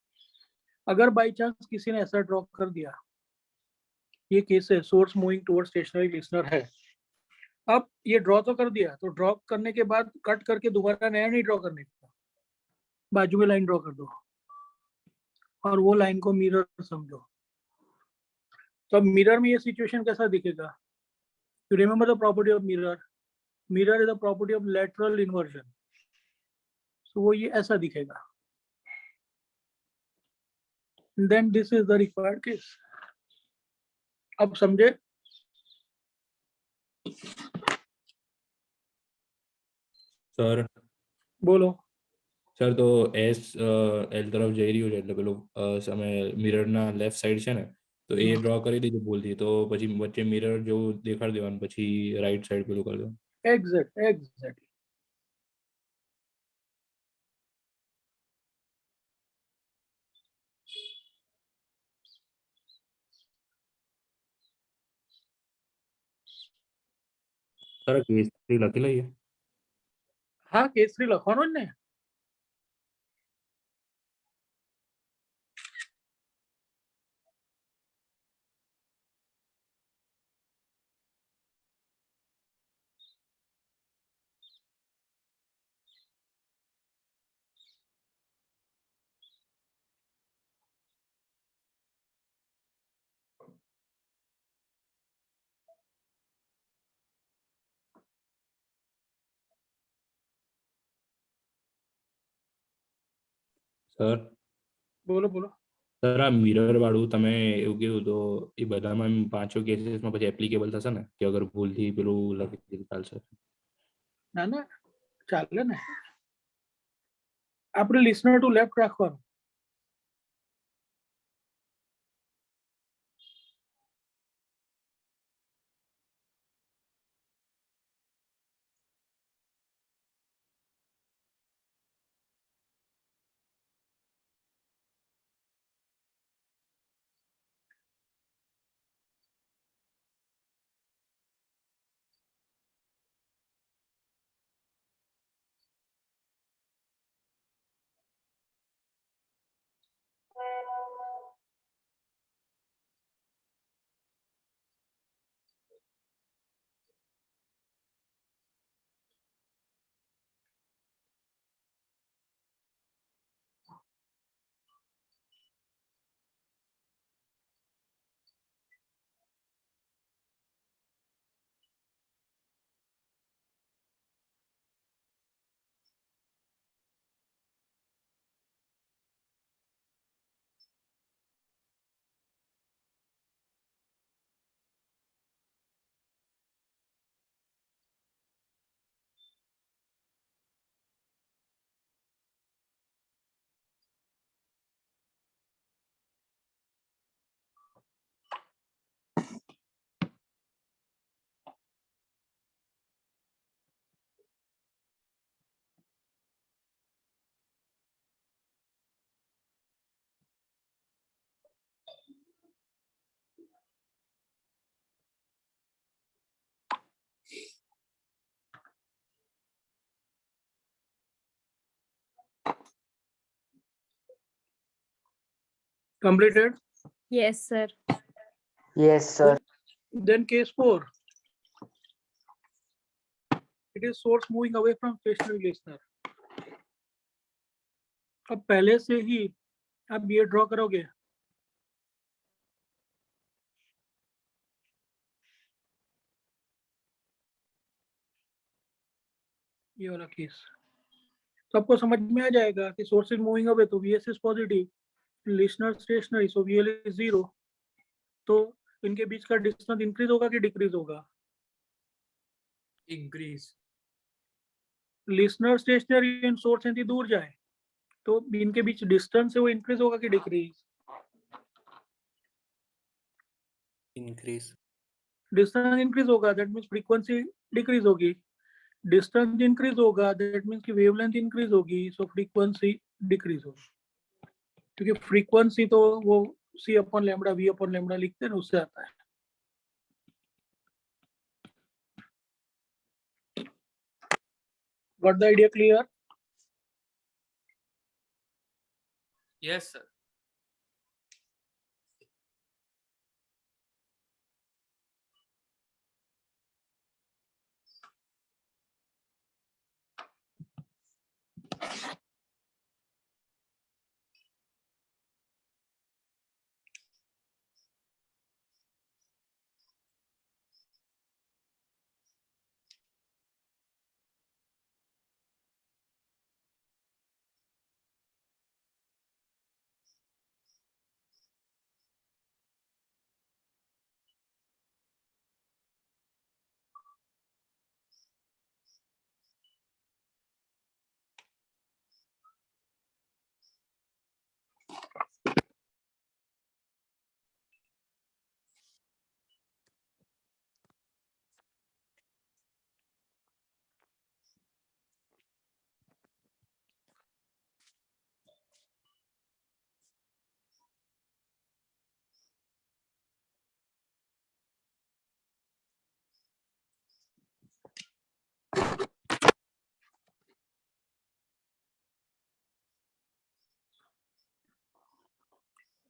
अगर बाई चांस किसी ने ऐसा ड्रॉ कर दिया, ये केस है, source moving toward stationary listener है, अब ये ड्रॉ तो कर दिया, तो ड्रॉ करने के बाद कट करके दोबारा नया नहीं ड्रॉ करने का, बाजू में लाइन ड्रॉ कर दो और वो लाइन को मिरर समझो। तो अब मिरर में ये सिचुएशन कैसा दिखेगा? You remember the property of mirror, mirror is the property of lateral inversion, तो वो ये ऐसा दिखेगा। Then this is the required case. अब समझे? સર बोलो। સર તો એસ એલ તરફ જઈ રહ્યું છે, એટલે પેલું સામે મિરરના લેફ્ટ સાઈડ છે ને, તો એ ડ્રો કરી દીધું ભૂલથી, તો પછી વચ્ચે મિરર જેવું દેખાડી દેવાનું, પછી રાઈટ સાઈડ પેલું કરી દેવાનું. एग्जैक्टली। સર કેસ 3 લખી લઈએ. हाँ, केसरी लखवानो ने। સર बोलो बोलो। સર આ મિરર વાળું તમે એવું કીધું, તો એ બધામાં એમ 5 કેસીસમાં પછી એપ્લિકેબલ થશે ને, કે અગર ભૂલથી પેલું લખી દીધું ચાલશે? ना ना, ચાલે ને। આપણે listener to left રાખવાનું। Completed? Yes, sir. Yes, sir. Then case 4. It is source moving away from stationary listener. अब पहले से ही आप ये ड्रॉ करोगे, ये वाला केस, तो आपको समझ में आ जाएगा कि सोर्स इज मूविंग अवे तो VS is positive, listener stationary so VL is 0। तो इनके बीच का डिस्टेंस इंक्रीज होगा कि डिक्रीज होगा? Increase. Listener stationary and source यदि दूर जाए तो इनके बीच डिस्टेंस है वो इंक्रीज होगा कि डिक्रीज? इंक्रीज। डिस्टेंस इंक्रीज होगा, दैट मीन्स फ्रीक्वेंसी डिक्रीज होगी। डिस्टेंस इंक्रीज होगा, दैट मीन्स की वेवलेंथ इंक्रीज होगी, सो फ्रीक्वेंसी डिक्रीज होगी। क्योंकि फ्रीक्वेंसी तो वो c upon lambda v upon lambda लिखते हैं ना, उससे आता है। Got the idea clear? Yes sir.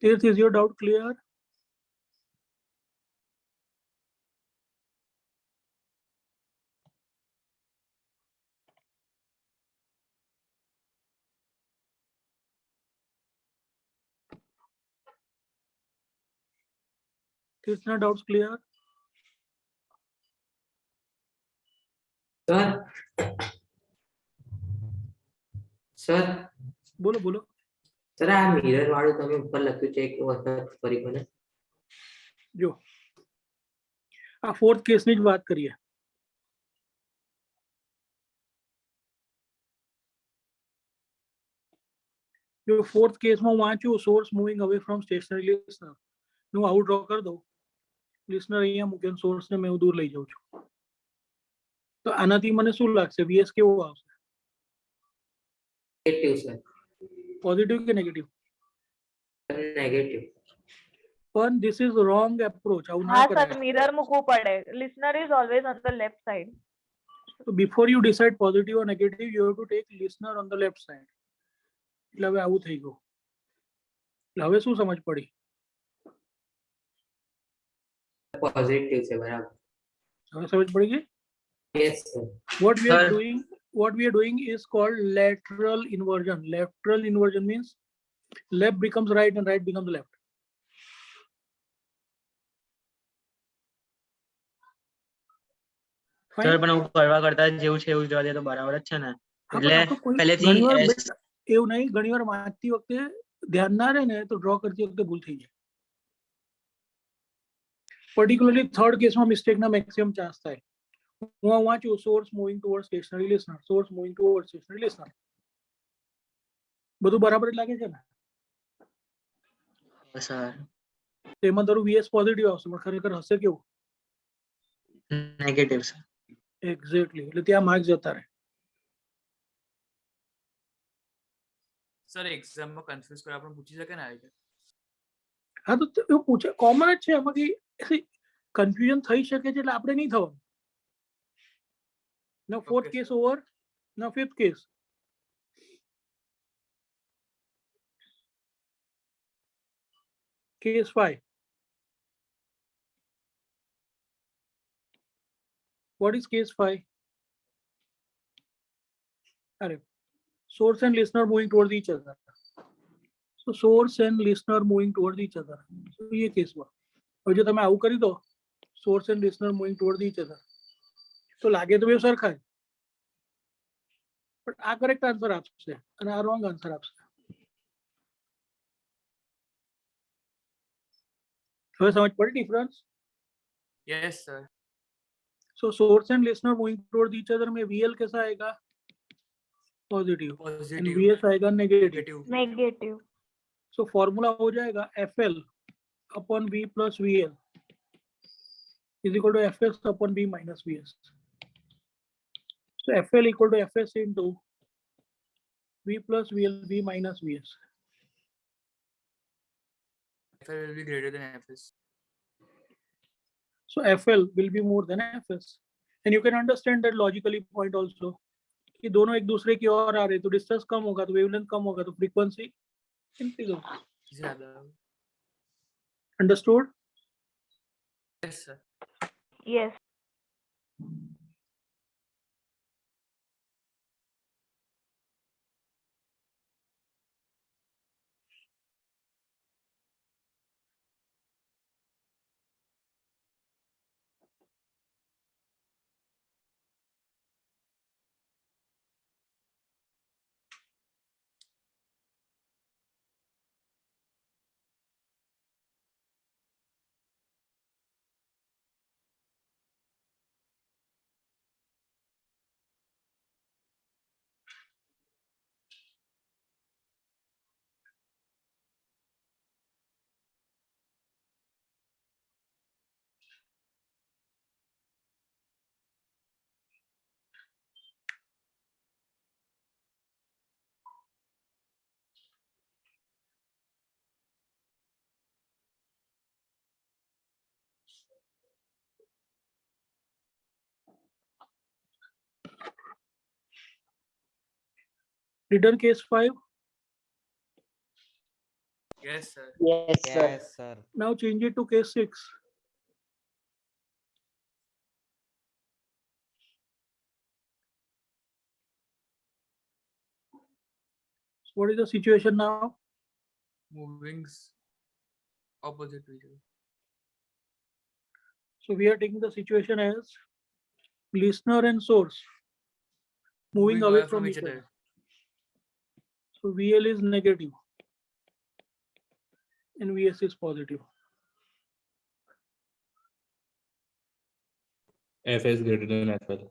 Is your doubt clear? कितना doubts clear? સર બોલો બોલો. સર આ મિરર વાળું તમે ઉપર લખ્યું છે એક વખત ફરી મને. જો આ ફોર્થ કેસની જ વાત કરીએ. જો ફોર્થ કેસમાં હું વાંચ્યું source moving away from stationary listener, હું આવું ડ્રો કરી દઉં, લિસનર અહીંયા મૂકીને સોર્સને મેં દૂર લઈ જાઉં છું, તો આનાથી મને શું લાગશે? વીએસ કેવો આવશે? Negative sir. પોઝિટિવ કે નેગેટિવ? નેગેટિવ. પણ ધીસ ઇઝ રોંગ એપ્રોચ. આવું ના હા સર, કરાય. મિરર મૂકવું પડે. Listener is always on the left side. So before you decide positive or negative, you have to take listener on the left side. એટલે હવે આવું થઈ ગયું. એટલે હવે શું સમજ પડી? પોઝિટિવ છે બરાબર. હવે સમજ પડી ગઈ? Yes sir. What we are doing is called lateral inversion. Lateral inversion means left becomes right and right becomes left. Sir પણ હું કરવા કરતા જેવું છે એવું જવા દે તો બરાબર જ છે ને. હા, એટલે પણ આપણે કોઈ પહેલેથી ઘણીવાર S- બેટા એવું નહીં, ઘણીવાર વાંચતી વખતે ધ્યાન ના રહે ને તો ડ્રો કરતી વખતે ભૂલ થઈ જાય. પર્ટિક્યુલરલી થર્ડ કેસમાં મિસ્ટેકના મેક્સિમમ ચાન્સ થાય. હું આ વાંચ્યું source moving toward stationary listener, source moving toward stationary listener, બધું બરાબર જ લાગે છે ને? સર તો એમાં તારું વીએસ પોઝિટિવ આવશે, પણ ખરેખર હશે કેવું? Negative sir. એક્ઝેક્ટલી. એટલે ત્યાં માર્ક જતા રહે. સર એક્ઝામમાં કન્ફ્યુઝ કરવા પણ પૂછી શકે ને આ રીતે? હા, તો એવું પૂછે, કોમન જ છે એમાં. કઈ કન્ફ્યુઝન થઈ શકે છે એટલે આપણે નહીં થવાનું. Now fourth Okay, case sir. over. Now fifth case. Case 5. What is case 5? Source and listener moving towards each other. So source and listener moving towards each other. So ये केस हुआ. और जो તમે આવું કરી દો, source and listener moving towards each other, તો લાગે તો બે સરખા જ. પણ આ કરેક્ટ આન્સર આપશે અને આ રોંગ આન્સર આપશે. હવે સમજ પડી difference? Yes, sir. So source and listener moving towards each other में VL कैसा आएगा? पॉजिटिव. And Positive. VS आएगा negative. Negative. Negative. So formula हो जाएगा FL upon V plus VL is equal to FS upon V minus VS. So FL equal to FS into V plus VL V minus VS. FL will be greater than FS. So FL will be more than FS. And you can understand that logically point also कि दोनों एक दूसरे की ओर आ रहे तो distance कम होगा तो wavelength कम होगा तो फ्रीक्वेंसी इंक्रीज होगा. ज़्यादा. Understood? Yes, sir. Yes. Return case 5. Yes, sir. Yes, sir. Now change it to case 6. So what is the situation now? Moving opposite to each other. So we are taking the situation as listener and source moving away from each other. So VL is negative and VS is positive. FS greater than FL.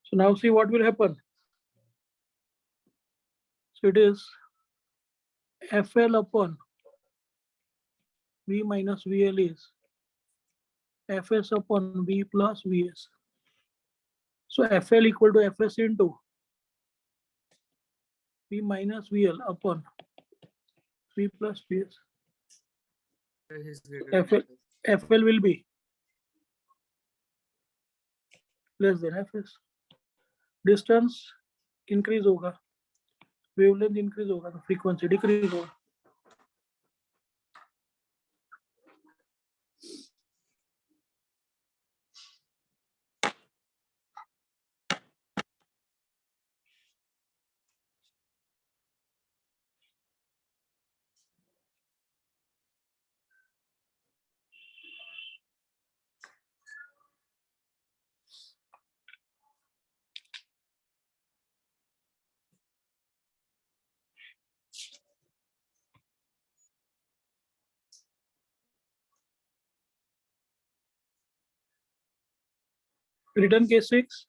So now see what will happen. So it is FL upon V minus VL is FS upon V plus VS. So FL equal to FS into V minus VL upon V plus VS. FS is greater than FL, FS. FL will be less than FS. Distance increase होगा, wavelength increase होगा तो frequency decrease होगा. Return case 6.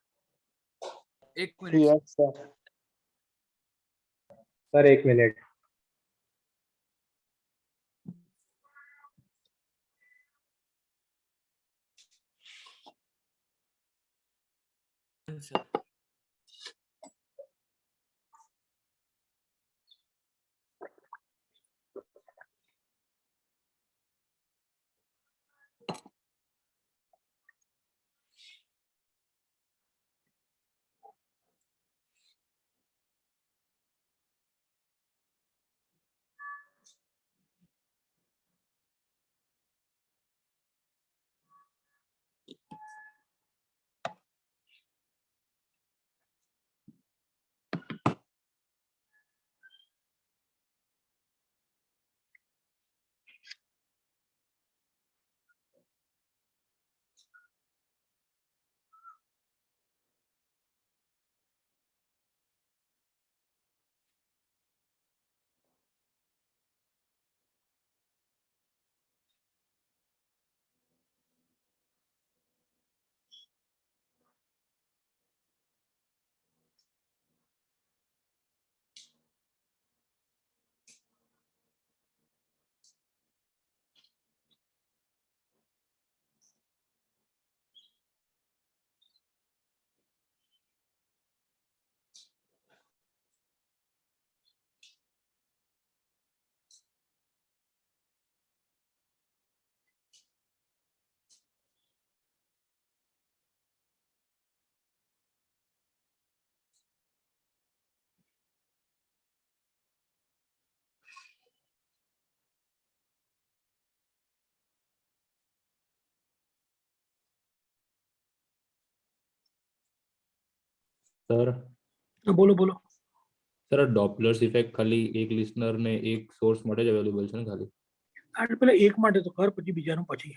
एक minute. Yes, sir. Sir एक minute. Sir. Sir બોલો બોલો. Sir ડોપલર્સ effect ખાલી એક લિસનર ને એક સોર્સ માટે જ અવેલેબલ છે ને ખાલી? આ પેલા એક માટે તો કર, પછી બીજાનું પછી.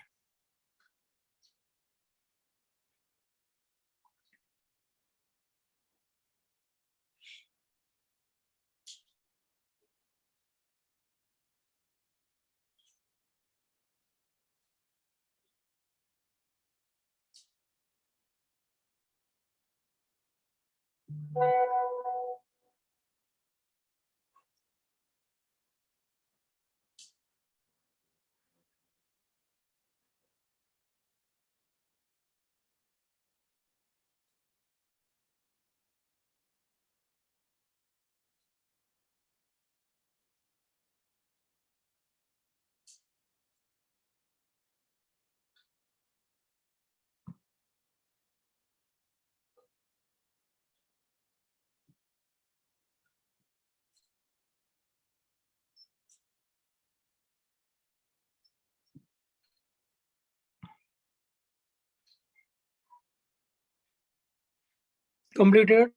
Completed.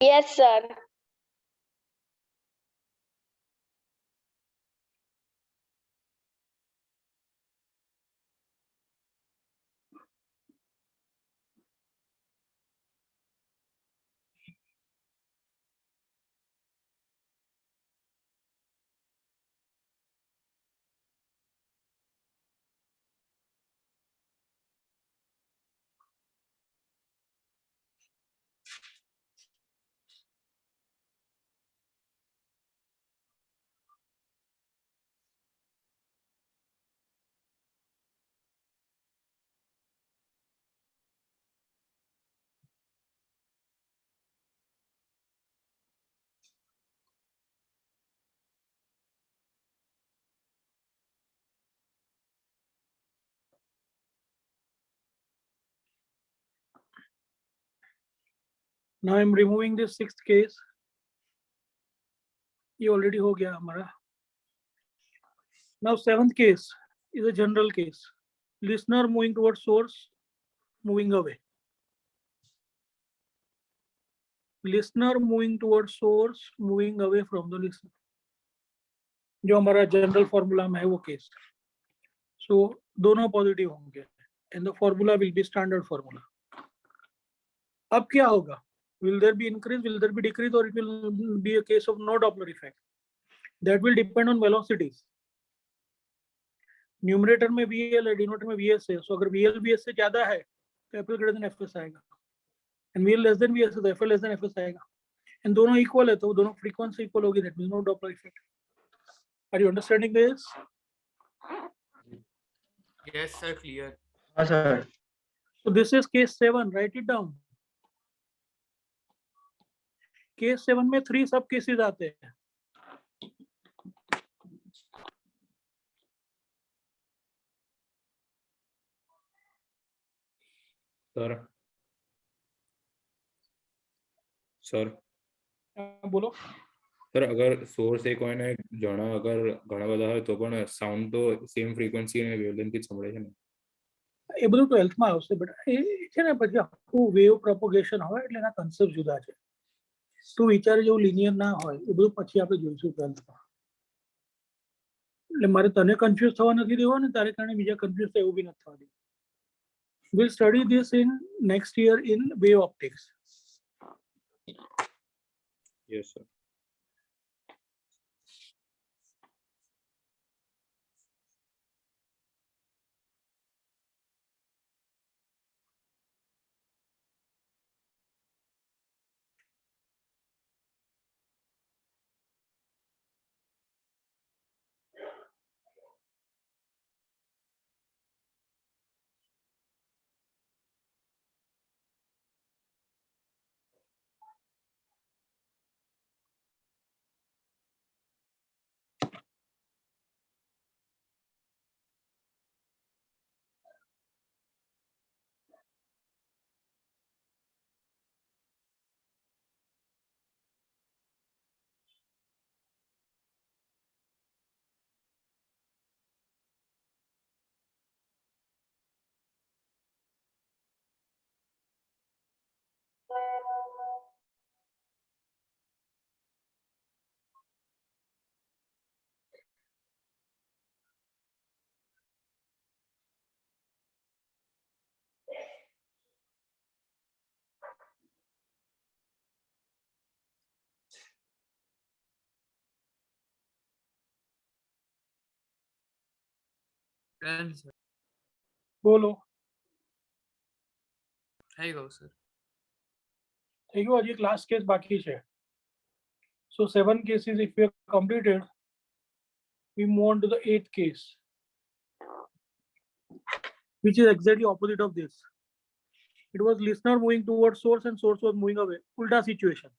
Yes, sir. Now I'm removing this sixth case. ये already हो गया हमारा. Now seventh case is a general case. Listener moving towards source, moving away. Listener moving towards source, moving away from the listener. जो हमारा general formula में है वो case. सो दोनों पॉजिटिव होंगे and the formula will be standard formula. अब क्या होगा? Will there be increase? Will there be decrease? Or it will be a case of no Doppler effect? That will depend on velocities. Numerator में VL है, denominator में VS है. सो अगर VL VS से ज्यादा है तो FL ग्रेटर देन FS आएगा, and VL less than VS है तो FL लेस देन FS आएगा. एंड दोनों इक्वल है तो दोनों फ्रीक्वेंसी इक्वल होगी. That means no Doppler effect. Are you understanding this? Yes, sir, clear. हाँ sir. So this is case 7. Write it down. Case 7 में 3 सब केसेस आते हैं. સર સર बोलो. સર અગર સોર્સ એક હોય ને ઘણા અગર ઘણા બધા હોય તો પણ સાઉન્ડ તો સેમ ફ્રીક્વન્સી અને વેવલેન્થ થી જ સંભળાય છે ને? એ બધું 12th માં આવશે, બટ એ છે ને પછી આખું વેવ પ્રોપોગેશન હોય એટલે એના કન્સેપ્ટ જુદા છે. તું વિચારે જેવું લિનિયર ના હોય એ બધું પછી આપણે જોઈશું 12th માં. એટલે મારે તને કન્ફ્યુઝ થવા નથી દેવો ને તારે કારણે બીજા કન્ફ્યુઝ થાય એવું બી નથી થવા દેવું. We'll study this in next year in wave optics. Yes sir. Done, sir. બોલો. થઈ ગયું સર. થઈ ગયું, હજી એક લાસ્ટ કેસ બાકી છે. So 7 cases if we have completed, we move on to the 8th case, which is exactly opposite of this. It was listener moving towards source and source was moving away. Ulta situation.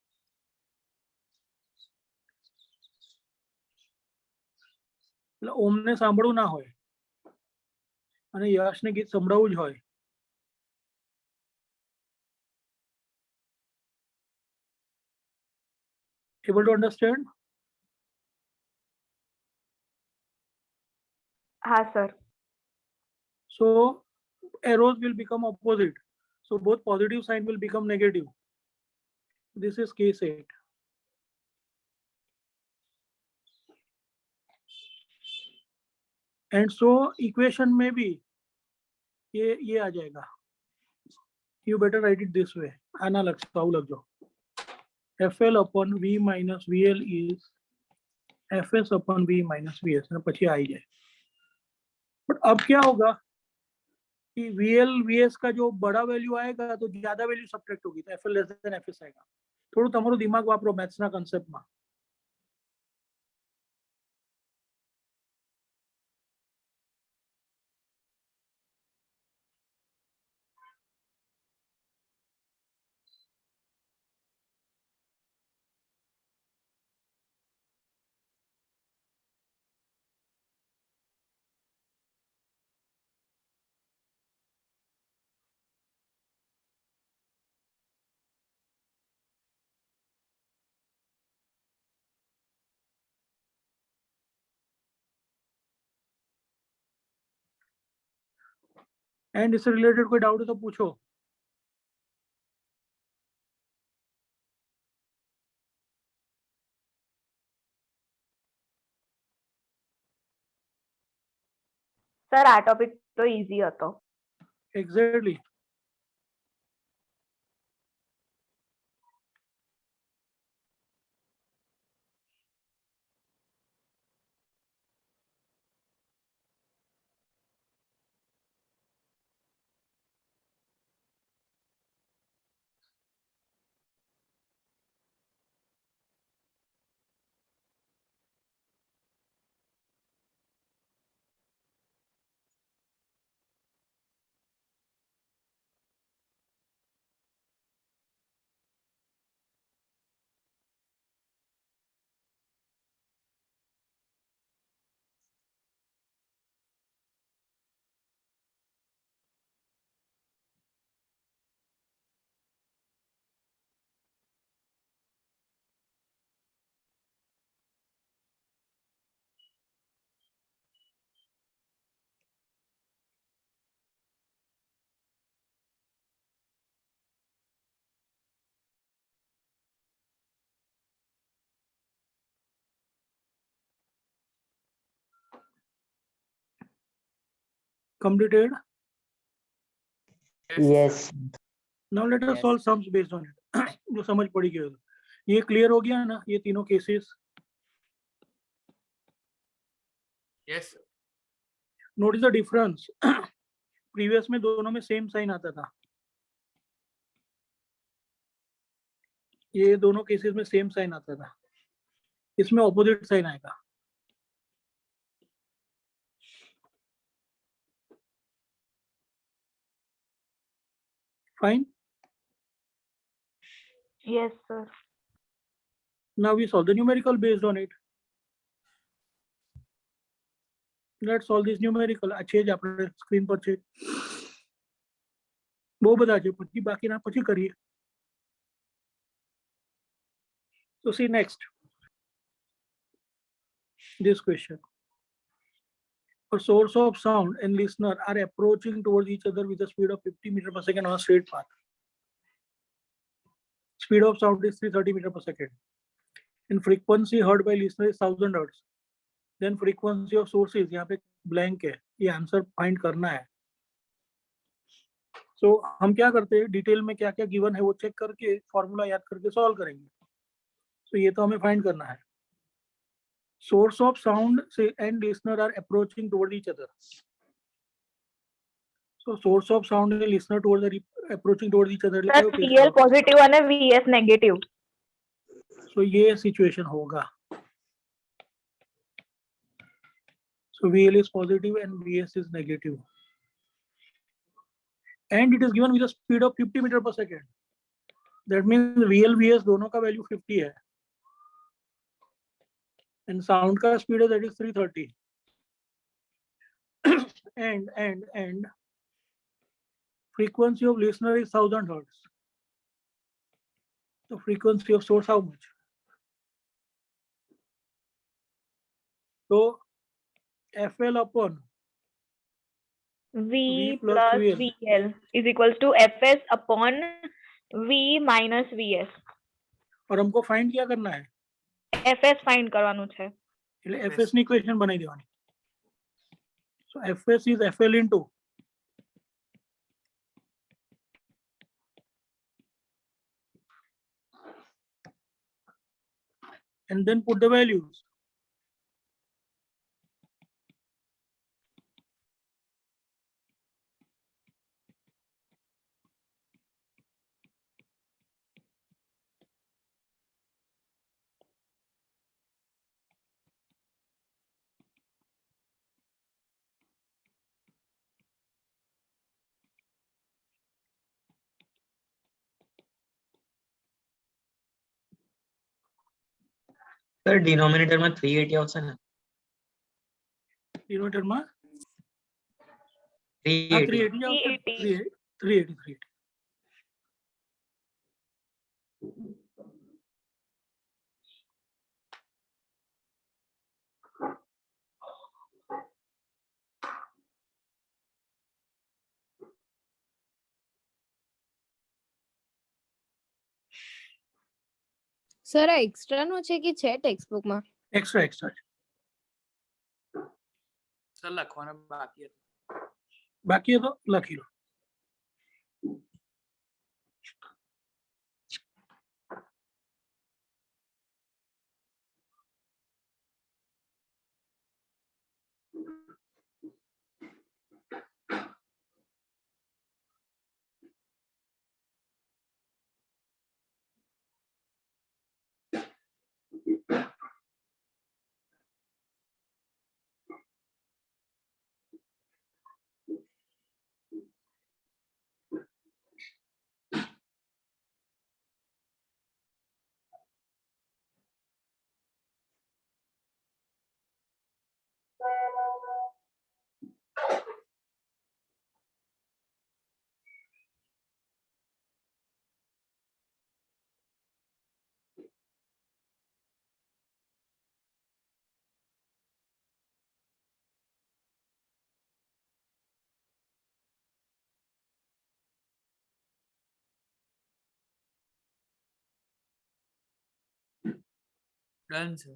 એટલે ઓમને સાંભળવું ના હોય અને યશને ગીત સંભળાવવું જ હોય. Able to understand? હા sir. So arrows will become opposite. So both positive sign will become negative. This is case 8. And so equation में भी ये आ जाएगा. You better write it this way. आना लग जाओ. FL upon V minus VL is FS upon V minus VS ना પછી आई जाए. But अब क्या होगा कि VL VS का जो बड़ा वैल्यू आएगा तो ज्यादा वैल्यू सब्ट्रैक्ट होगी तो FL लेस देन FS आएगा. થોડું તમારું દિમાગ વાપરો મેથ્સ ના કન્સેપ્ટમાં. एंड इससे रिलेटेड कोई डाउट है तो पूछो. સર આ ટોપિક તો ઈઝી હતો. Exactly. Completed. Yes. Now let us Yes. solve sums based on it. जो समझ पड़ी गई. ये क्लियर हो गया ना ये तीनों cases. Yes, sir. Notice the difference. Previous में दोनों में सेम साइन आता था. ये दोनों केसेस में सेम साइन आता था. इसमें ऑपोजिट साइन आएगा. Fine. Yes sir. Now we solve the numerical based on it. Let's solve this numerical. આ છે જ આપણે સ્ક્રીન પર છે. બહુ બધા છે પછી બાકીના પછી કરીએ. So see next. This question. A source of sound and listener are approaching towards each other with a speed of 50 meters per second on a straight path. Speed of sound is 330 meters per second. And frequency heard by listener is 1000 hertz. Then frequency of source is यहाँ पे blank है. ये answer find करना है. So हम क्या करते हैं डिटेल में क्या क्या गिवन है वो चेक करके फॉर्मूला याद करके सॉल्व करेंगे. So ये तो हमें फाइंड करना है. Source of sound say and listener are approaching toward each other. So source of sound and listener towards the approaching towards each other. Sir VL positive અને VS નેગેટિવ. So ये situation होगा. So VL is positive and VS is negative. And it is given with a speed of 50 meter per second. That means VL VS दोनों का value 50 है. And sound का speed है that is 330. And frequency of listener is 1000 hertz. The frequency of source how much? So FL upon V plus plus VL. VL is equals to FS upon V minus VS. और हमको find क्या करना है? FS find करવાનું છે. એટલે FS ની equation બનાવી દેવાની. So FS is FL into and then put the values. Sir ડિનોમિનેટરમાં 380 આવશે ને? Denominator માં 380. 380 આવશે. 380. સર આ એક્સ્ટ્રા નું છે કે છે ટેક્સ્ટ બુક માં? Extra. સર લખવાના બાકી હતું. બાકી है तो લખી લો. ડન છે.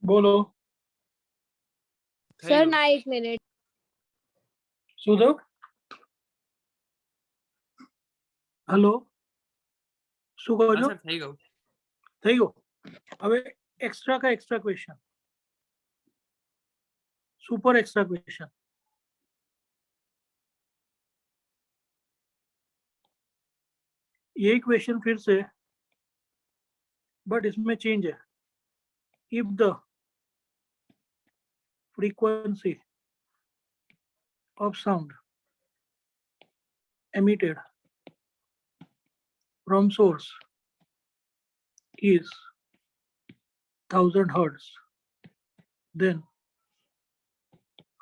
બોલો. થઈ સર ગયું. ના 1 મિનિટ. શું થયું? હેલો. શું કહો હા છો? સર થઈ ગયું. થઈ ગયું. હવે એક્સ્ટ્રા का extra question. Super extra question. यही क्वेश्चन फिर से बट इसमें चेंज है. If the frequency of sound emitted from source is 1000 hertz, then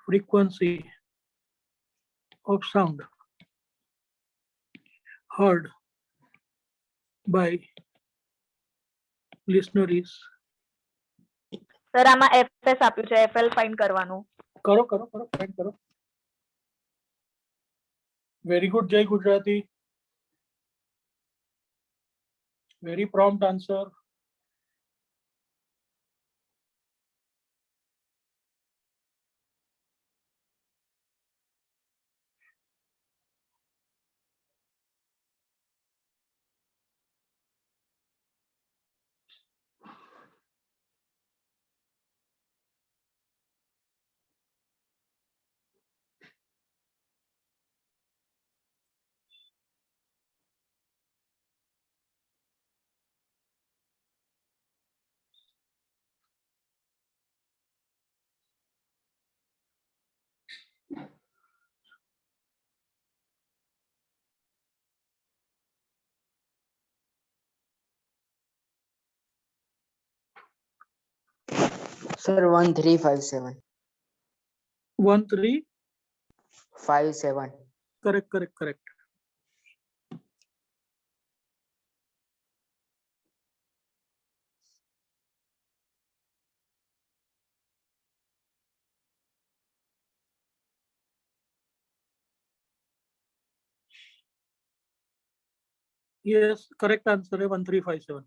frequency of sound heard by listener is. Sir આમાં FS આપ્યું છે, FL ફાઇન્ડ કરવાનું. करो फाइंड करो. वेरी गुड जय Gujarati. Very prompt answer. Sir, 1357. 1357. 57. Correct. Yes, correct answer है 1357.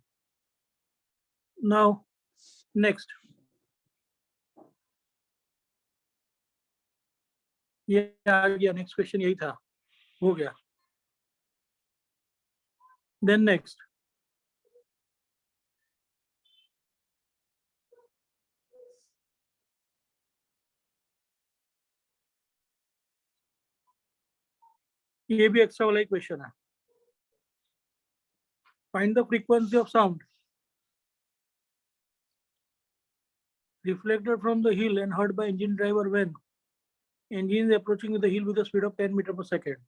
Now, next. ये आ गया, नेक्स्ट क्वेश्चन यही था, हो गया. Then next. ये भी एक्स्ट्रा वाला क्वेश्चन है. Find the frequency of sound reflected from the hill and heard by engine driver when engine is approaching the hill with a speed of 10 meters per second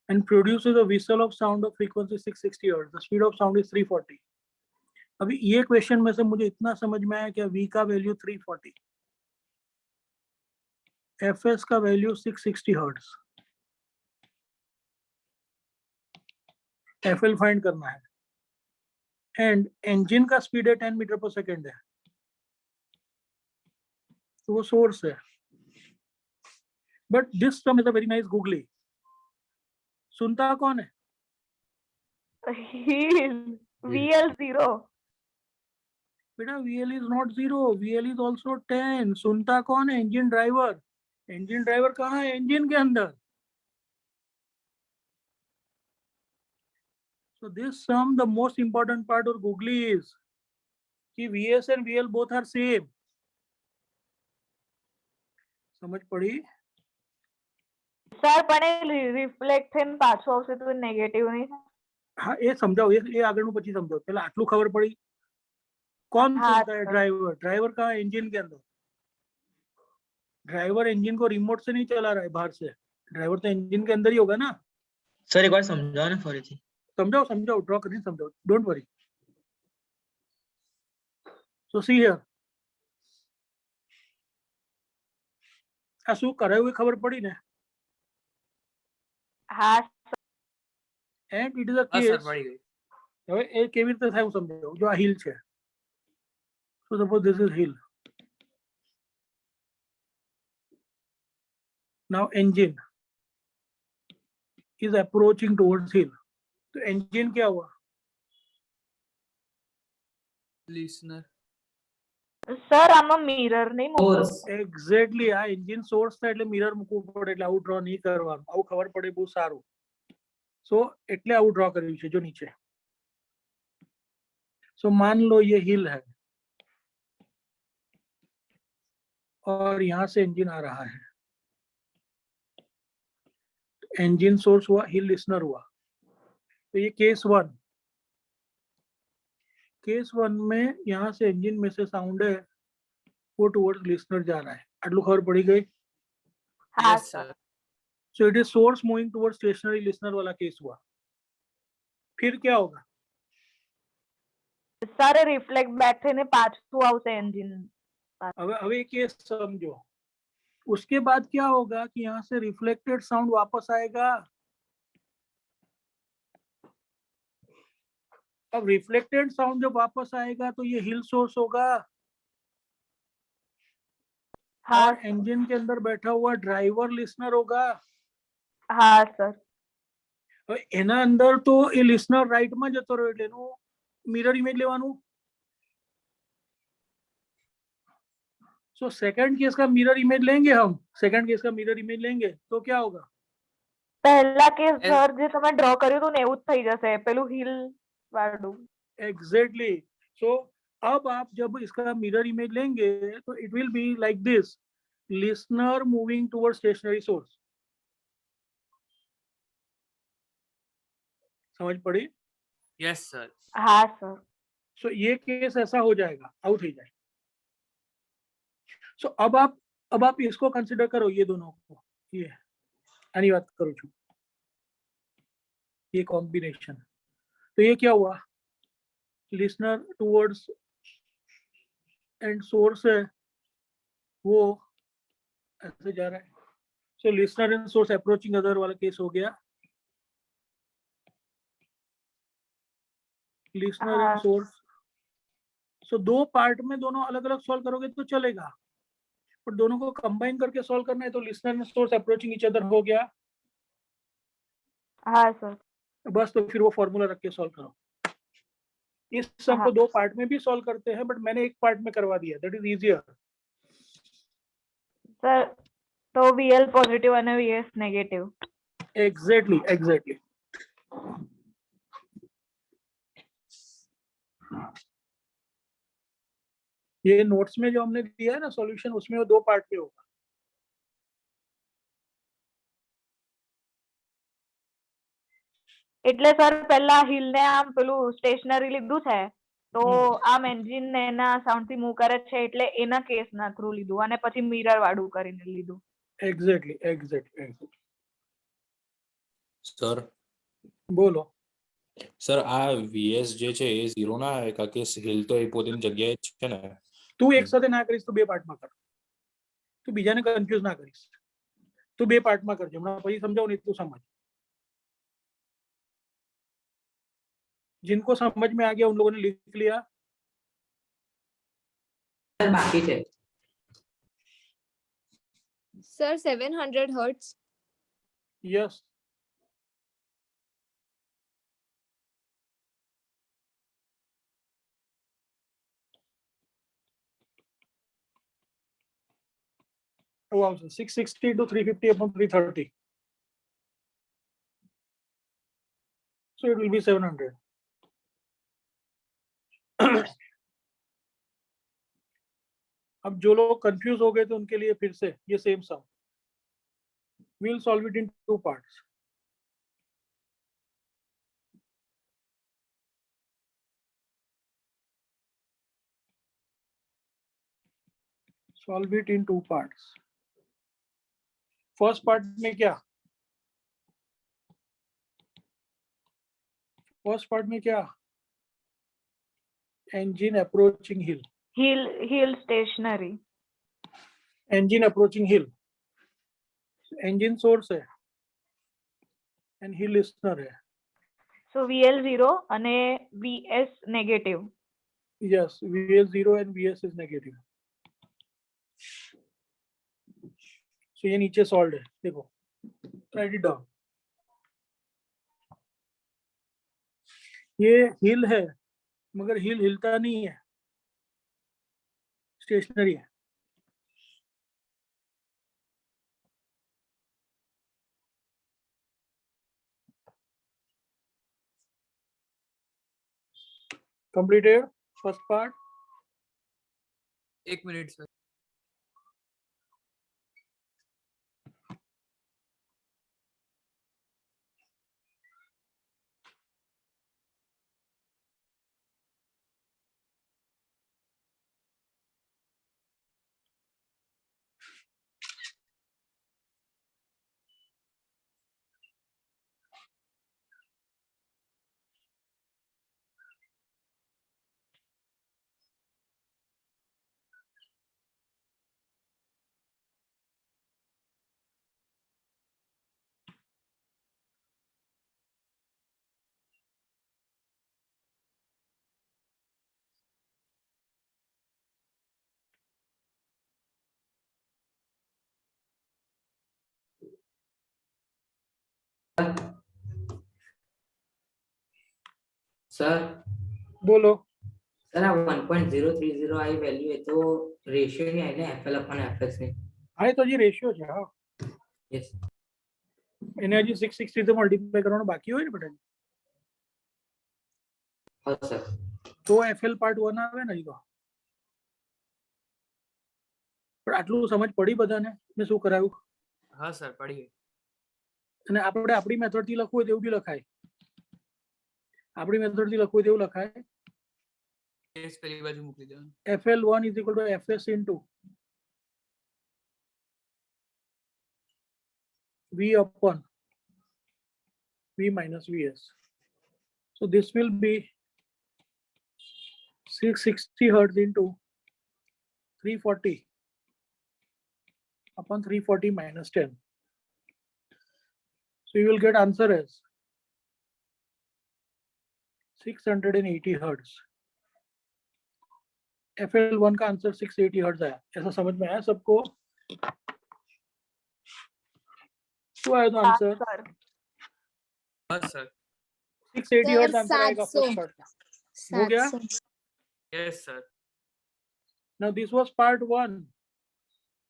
and produces a whistle of sound of frequency 660 Hz. The speed of sound is 340. अभी ये question में से मुझे इतना समझ में आया कि V का वैल्यू 340, Fs का वैल्यू 660 Hz, FL फाइंड करना है एंड इंजन का स्पीड है 10 मीटर पर सेकेंड है, तो वो सोर्स है. But this term is a very nice googly. सुनता कौन है? Heel. VL0. बेटा VL is not 0, VL is also 10. सुनता कौन है? Engine driver. इंजन ड्राइवर कहाँ है? इंजन के अंदर. So this sum, the most important part or googly is कि VS and VL both are same. समझ पड़ी? સર પણ એ રિફ્લેક્ટ થઈને પાછું આવશે તો નેગેટિવ નહીં થાય? हाँ, ये समझाओ, ये આગળનું પછી સમજાओ. पहले આટલું खबर पड़ी. कौन हाँ, सुनता है? सर. ड्राइवर. ड्राइवर कहाँ है? इंजन के अंदर. ड्राइवर इंजन को रिमोट से नहीं चला रहा है बाहर से. ड्राइवर तो इंजन के अंदर ही होगा ना. सर एक बार समझाओ ना फरीથી. समझाओ, ड्रॉ करके समझाओ. Don't worry. So see here. આ શું કરાયું એ ખબર પડી ને? હા And it is a હા સર case. મળી ગઈ. હવે એ કેવી રીતે થાય હું સમજાવું. જો આ hill છે. So suppose this is hill. Now engine is approaching towards hill. तो engine क्या हुआ? Listener. સર આમાં મિરર નહીં મૂકવું? એક્ઝેક્ટલી, આ એન્જિન સોર્સ થાય એટલે મિરર મૂકવું પડે, એટલે આવું ડ્રો નહીં કરવાનું. આવું ખબર પડે બહુ સારું. સો એટલે આવું ડ્રો કર્યું છે. જો નીચે. सो मान लो ये हिल है और यहां से इंजन आ रहा है. इंजन सोर्स हुआ, हिल लिसनर हुआ. तो ये केस 1. केस 1 में यहां से इंजन में से साउंड है वो टुवर्ड्स लिसनर जा रहा है. आटलू खबर पड़ी गई? હા Yes sir. sir. So it is source moving towards stationary listener वाला केस हुआ. फिर क्या होगा? સર રિફ્લેક્ટ બેક થઈને પાછું આવશે એન્જિન. अब एक केस समझो. उसके बाद क्या होगा कि यहाँ से रिफ्लेक्टेड साउंड वापस आएगा. अब रिफ्लेक्टेड साउंड जब वापस आएगा तो ये हिल सोर्स होगा હા और इंजन के अंदर बैठा हुआ ड्राइवर लिसनर होगा. હા સર. હવે એના અંદર તો એ લિસનર રાઈટમાં જતો રહ્યો એટલે એનું મિરર ઇમેજ લેવાનું. सो सेकंड केस का मिरर इमेज लेंगे हम. सेकंड केस का मिरर इमेज लेंगे तो क्या होगा? પહેલા કેસ એલ- સર જે તમે ડ્રો કર્યું હતું ને એવું જ થઈ જશે પેલું હિલ વાળું. एग्जैक्टली. सो अब आप जब इसका मिरर इमेज लेंगे तो it will be like this. Listener moving toward stationary source. समझ पड़ी? Yes sir. હા સર. सो ये केस ऐसा हो जाएगा, आउट हो जाए. सो अब आप इसको कंसिडर करो, ये दोनों को. ये आनी बात करो छू, ये कॉम्बिनेशन. तो ये क्या हुआ? लिसनर टुवर्ड्स एंड सोर्स है वो ऐसे जा रहा है. So listener and source approaching other वाला केस हो गया. लिसनर एंड हाँ. सोर्स. सो दो पार्ट में दोनों अलग अलग सॉल्व करोगे तो चलेगा, पर दोनों को कंबाइन करके सॉल्व करना है तो listener and source approaching each other हो गया. हाँ सर. बस तो फिर वो फॉर्मूला रख के सॉल्व करो. इस सम को हाँ. दो पार्ट में भी सॉल्व करते हैं, बट मैंने एक पार्ट में करवा दिया. That is easier. सर तो VL पॉझिटिव्ह आणि VS नेगेटिव्ह. Exactly exactly. ये नोट्स में जो हमने दिया है ना सॉल्यूशन, उसमें वो दो पार्ट में होगा. એટલે સર પહેલા હિલ ને આમ પેલું સ્ટેશનરી લીધું છે તો આમ એન્જિન ને એના સાઉન્ડ થી મૂવ કરે છે એટલે એના કેસ ના થ્રુ લીધું અને પછી મિરર વાળું કરીને લીધું. એગ્જેક્ટલી એગ્જેક્ટલી. સર બોલો. સર આ વીએસ જે છે એ 0 ના આવે કારણ કે હિલ તો એ પોતાની જગ્યાએ જ છે ને. તું એક સાથે ના કરીશ તો બે પાર્ટમાં કર. તું બીજાને કન્ફ્યુઝ ના કરીશ. તું બે પાર્ટમાં કરજે. હમણાં પછી સમજાવું નહીં તું સમજ. जिनको समझ में आ गया उन लोगों ने लिख लिया. સર બાકી છે. Sir 700 hertz. Yes. Wow, 660 to 350 upon 330. So it will be 700. अब जो लोग कंफ्यूज हो गए तो उनके लिए फिर से ये same sum. We'll solve it in two parts. Solve it in two parts. First part में क्या? First part में क्या? Engine approaching hill. हिल stationery. Engine approaching hill. Engine source है and hill listener है. So VL 0 અને VS negative. Yes, VS 0 and VS is negative. So ये नीचे solve है. देखो, राइट इट डाउन. ये हिल है मगर हिल हिलता नहीं है, स्टेशनरी है. Completed first part. 1 minute sir. Sir बोलो. સર આ 1.030 આવી વેલ્યુ એ તો રેશિયો ની આવી ને FL upon FS ની. हाँ तो जी रेशियो છે. हाँ યસ. એને હજી 660 થી મલ્ટીપ્લાય કરવાનો બાકી હોય ને બેટા, હા સર. તો FL પાર્ટ 1 આવે ને હજી તો. પણ આટલું સમજ પડી બધાને મેં શું કરાવ્યું? હા સર પડીએ. અને આપણે આપણી મેથડ થી લખવું હોય તેવું બી લખાય. આપણી મેથડ થી લખવું હોય તેવું લખાય. કેસ પેલી બાજુ મૂકી દેવાનું. FL1 is equal to FS into V upon V minus VS. So this will be 660 hertz into 340 upon 340 minus 10. So you will get answer as 680 hertz. FL1 का आंसर 680 हर्ट्ज आया, ऐसा समझ में आया सबको? तो आया तो हाँ आंसर सर। बस सर 680 हर्ट्ज आंसर आएगा 700. First part. हो गया? 700. Yes sir Now this was part 1,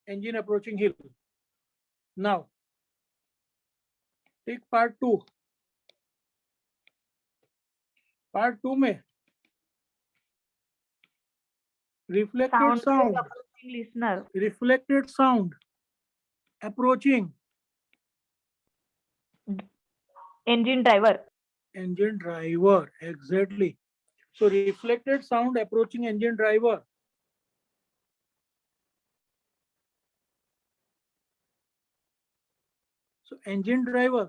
engine approaching hill. Now take part 2. Part 2 में reflected sound, listener. reflected sound approaching Engine driver. engine driver. Exactly. So reflected sound approaching engine driver. So engine driver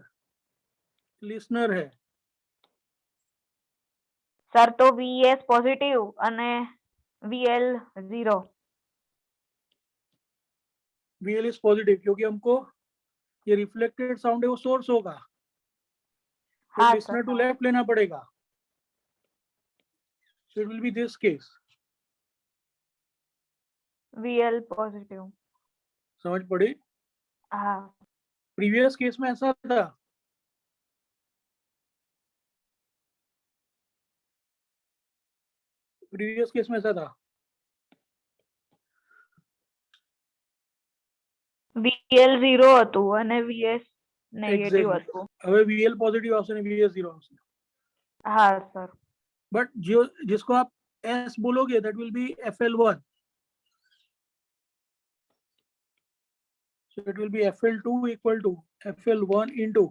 listener है, sir તો VS positive અને VL 0. VL is positive क्योंकि हमको ये reflected sound है वो source होगा, तो हाँ लिसनर सर टू लेफ्ट लेना पड़ेगा. So it will be this case. VL positive. समझ पड़ी? हाँ प्रीवियस केस में ऐसा था, प्रीवियस केस में ऐसा था. VL 0 હતું અને VS નેગેટિવ Exactly. હતું. હવે VL पॉजिटिव આવશે ને VS 0 આવશે. हाँ सर. बट जो जिसको आप S बोलोगे that will be FL1. So it will be FL2 equal to FL1 into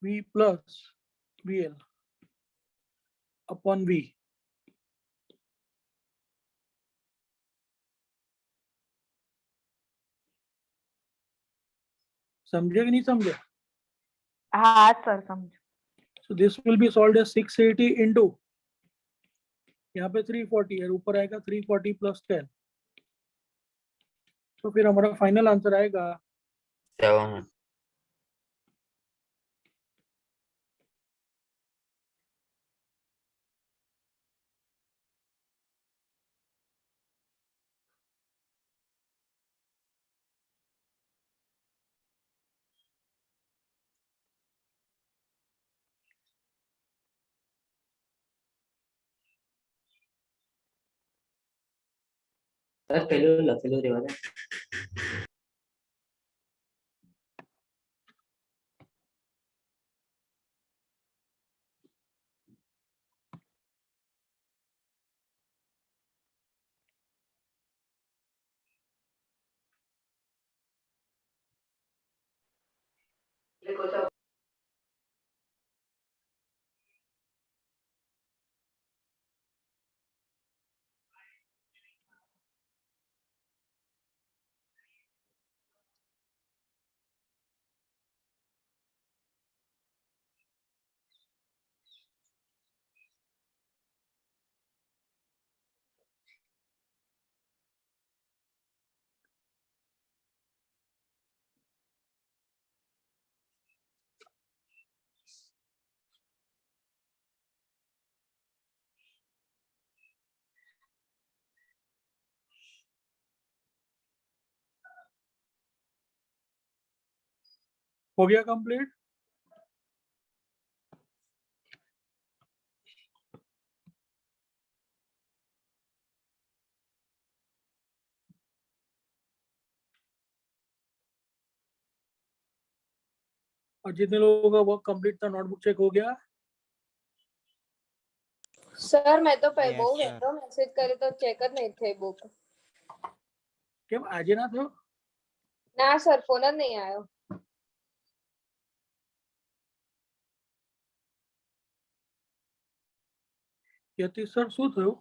V plus VL upon V. समझे कि नहीं समझे? हाँ सर समझ. So this will be solved as 680 into, यहाँ पे 340 है, ऊपर आएगा 340 plus 10. तो फिर हमारा फाइनल आंसर आएगा 7. સર પેલું લખેલું રહેવા દે. हो गया कंप्लीट. और जितने लोगों का वर्क कंप्लीट था नोटबुक चेक हो गया. સર મેં તો Yes, બહુ sir. વહેલો મેસેજ કર્યો તો ચેક જ નહીં થઈ બુક. કેમ આજે ના થયો? ના સર ફોન જ નહીં આવ્યો. યતી સર શું થયું?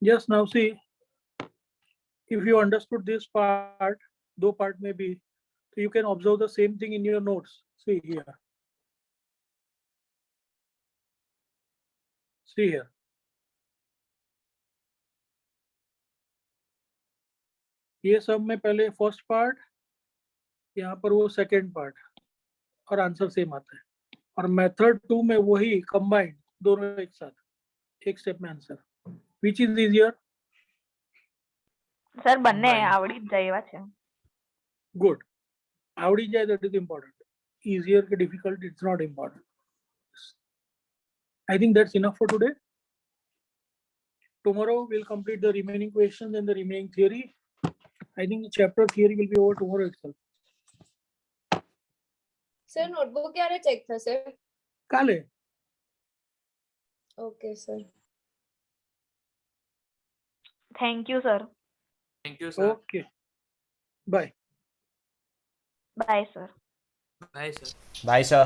Just now see, if you understood this part, दो part में भी, so you can observe the same thing in your notes. See here. See here. ये सब में पहले फर्स्ट पार्ट, यहाँ पर वो सेकेंड पार्ट, और आंसर सेम आता है. और मेथड 2 में वही कंबाइंड दोनों एक साथ, एक स्टेप में answer. Which is easier? Sir બંને Combined. આવડી જ જાય એવા છે. गुड. आवड़ी जाए that is important. Easier ke difficult, it's not important. I think that's enough for today. Tomorrow we'll complete the remaining questions and the remaining theory. I think the chapter theory will be over tomorrow itself. Sir notebook ક્યારે check થશે? કાલે. Okay sir. Thank you sir. Thank you, sir. Okay. Bye. Bye sir. Bye, sir. Bye, sir.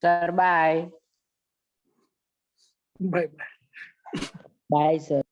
Sir bye. Bye. Bye. Bye sir.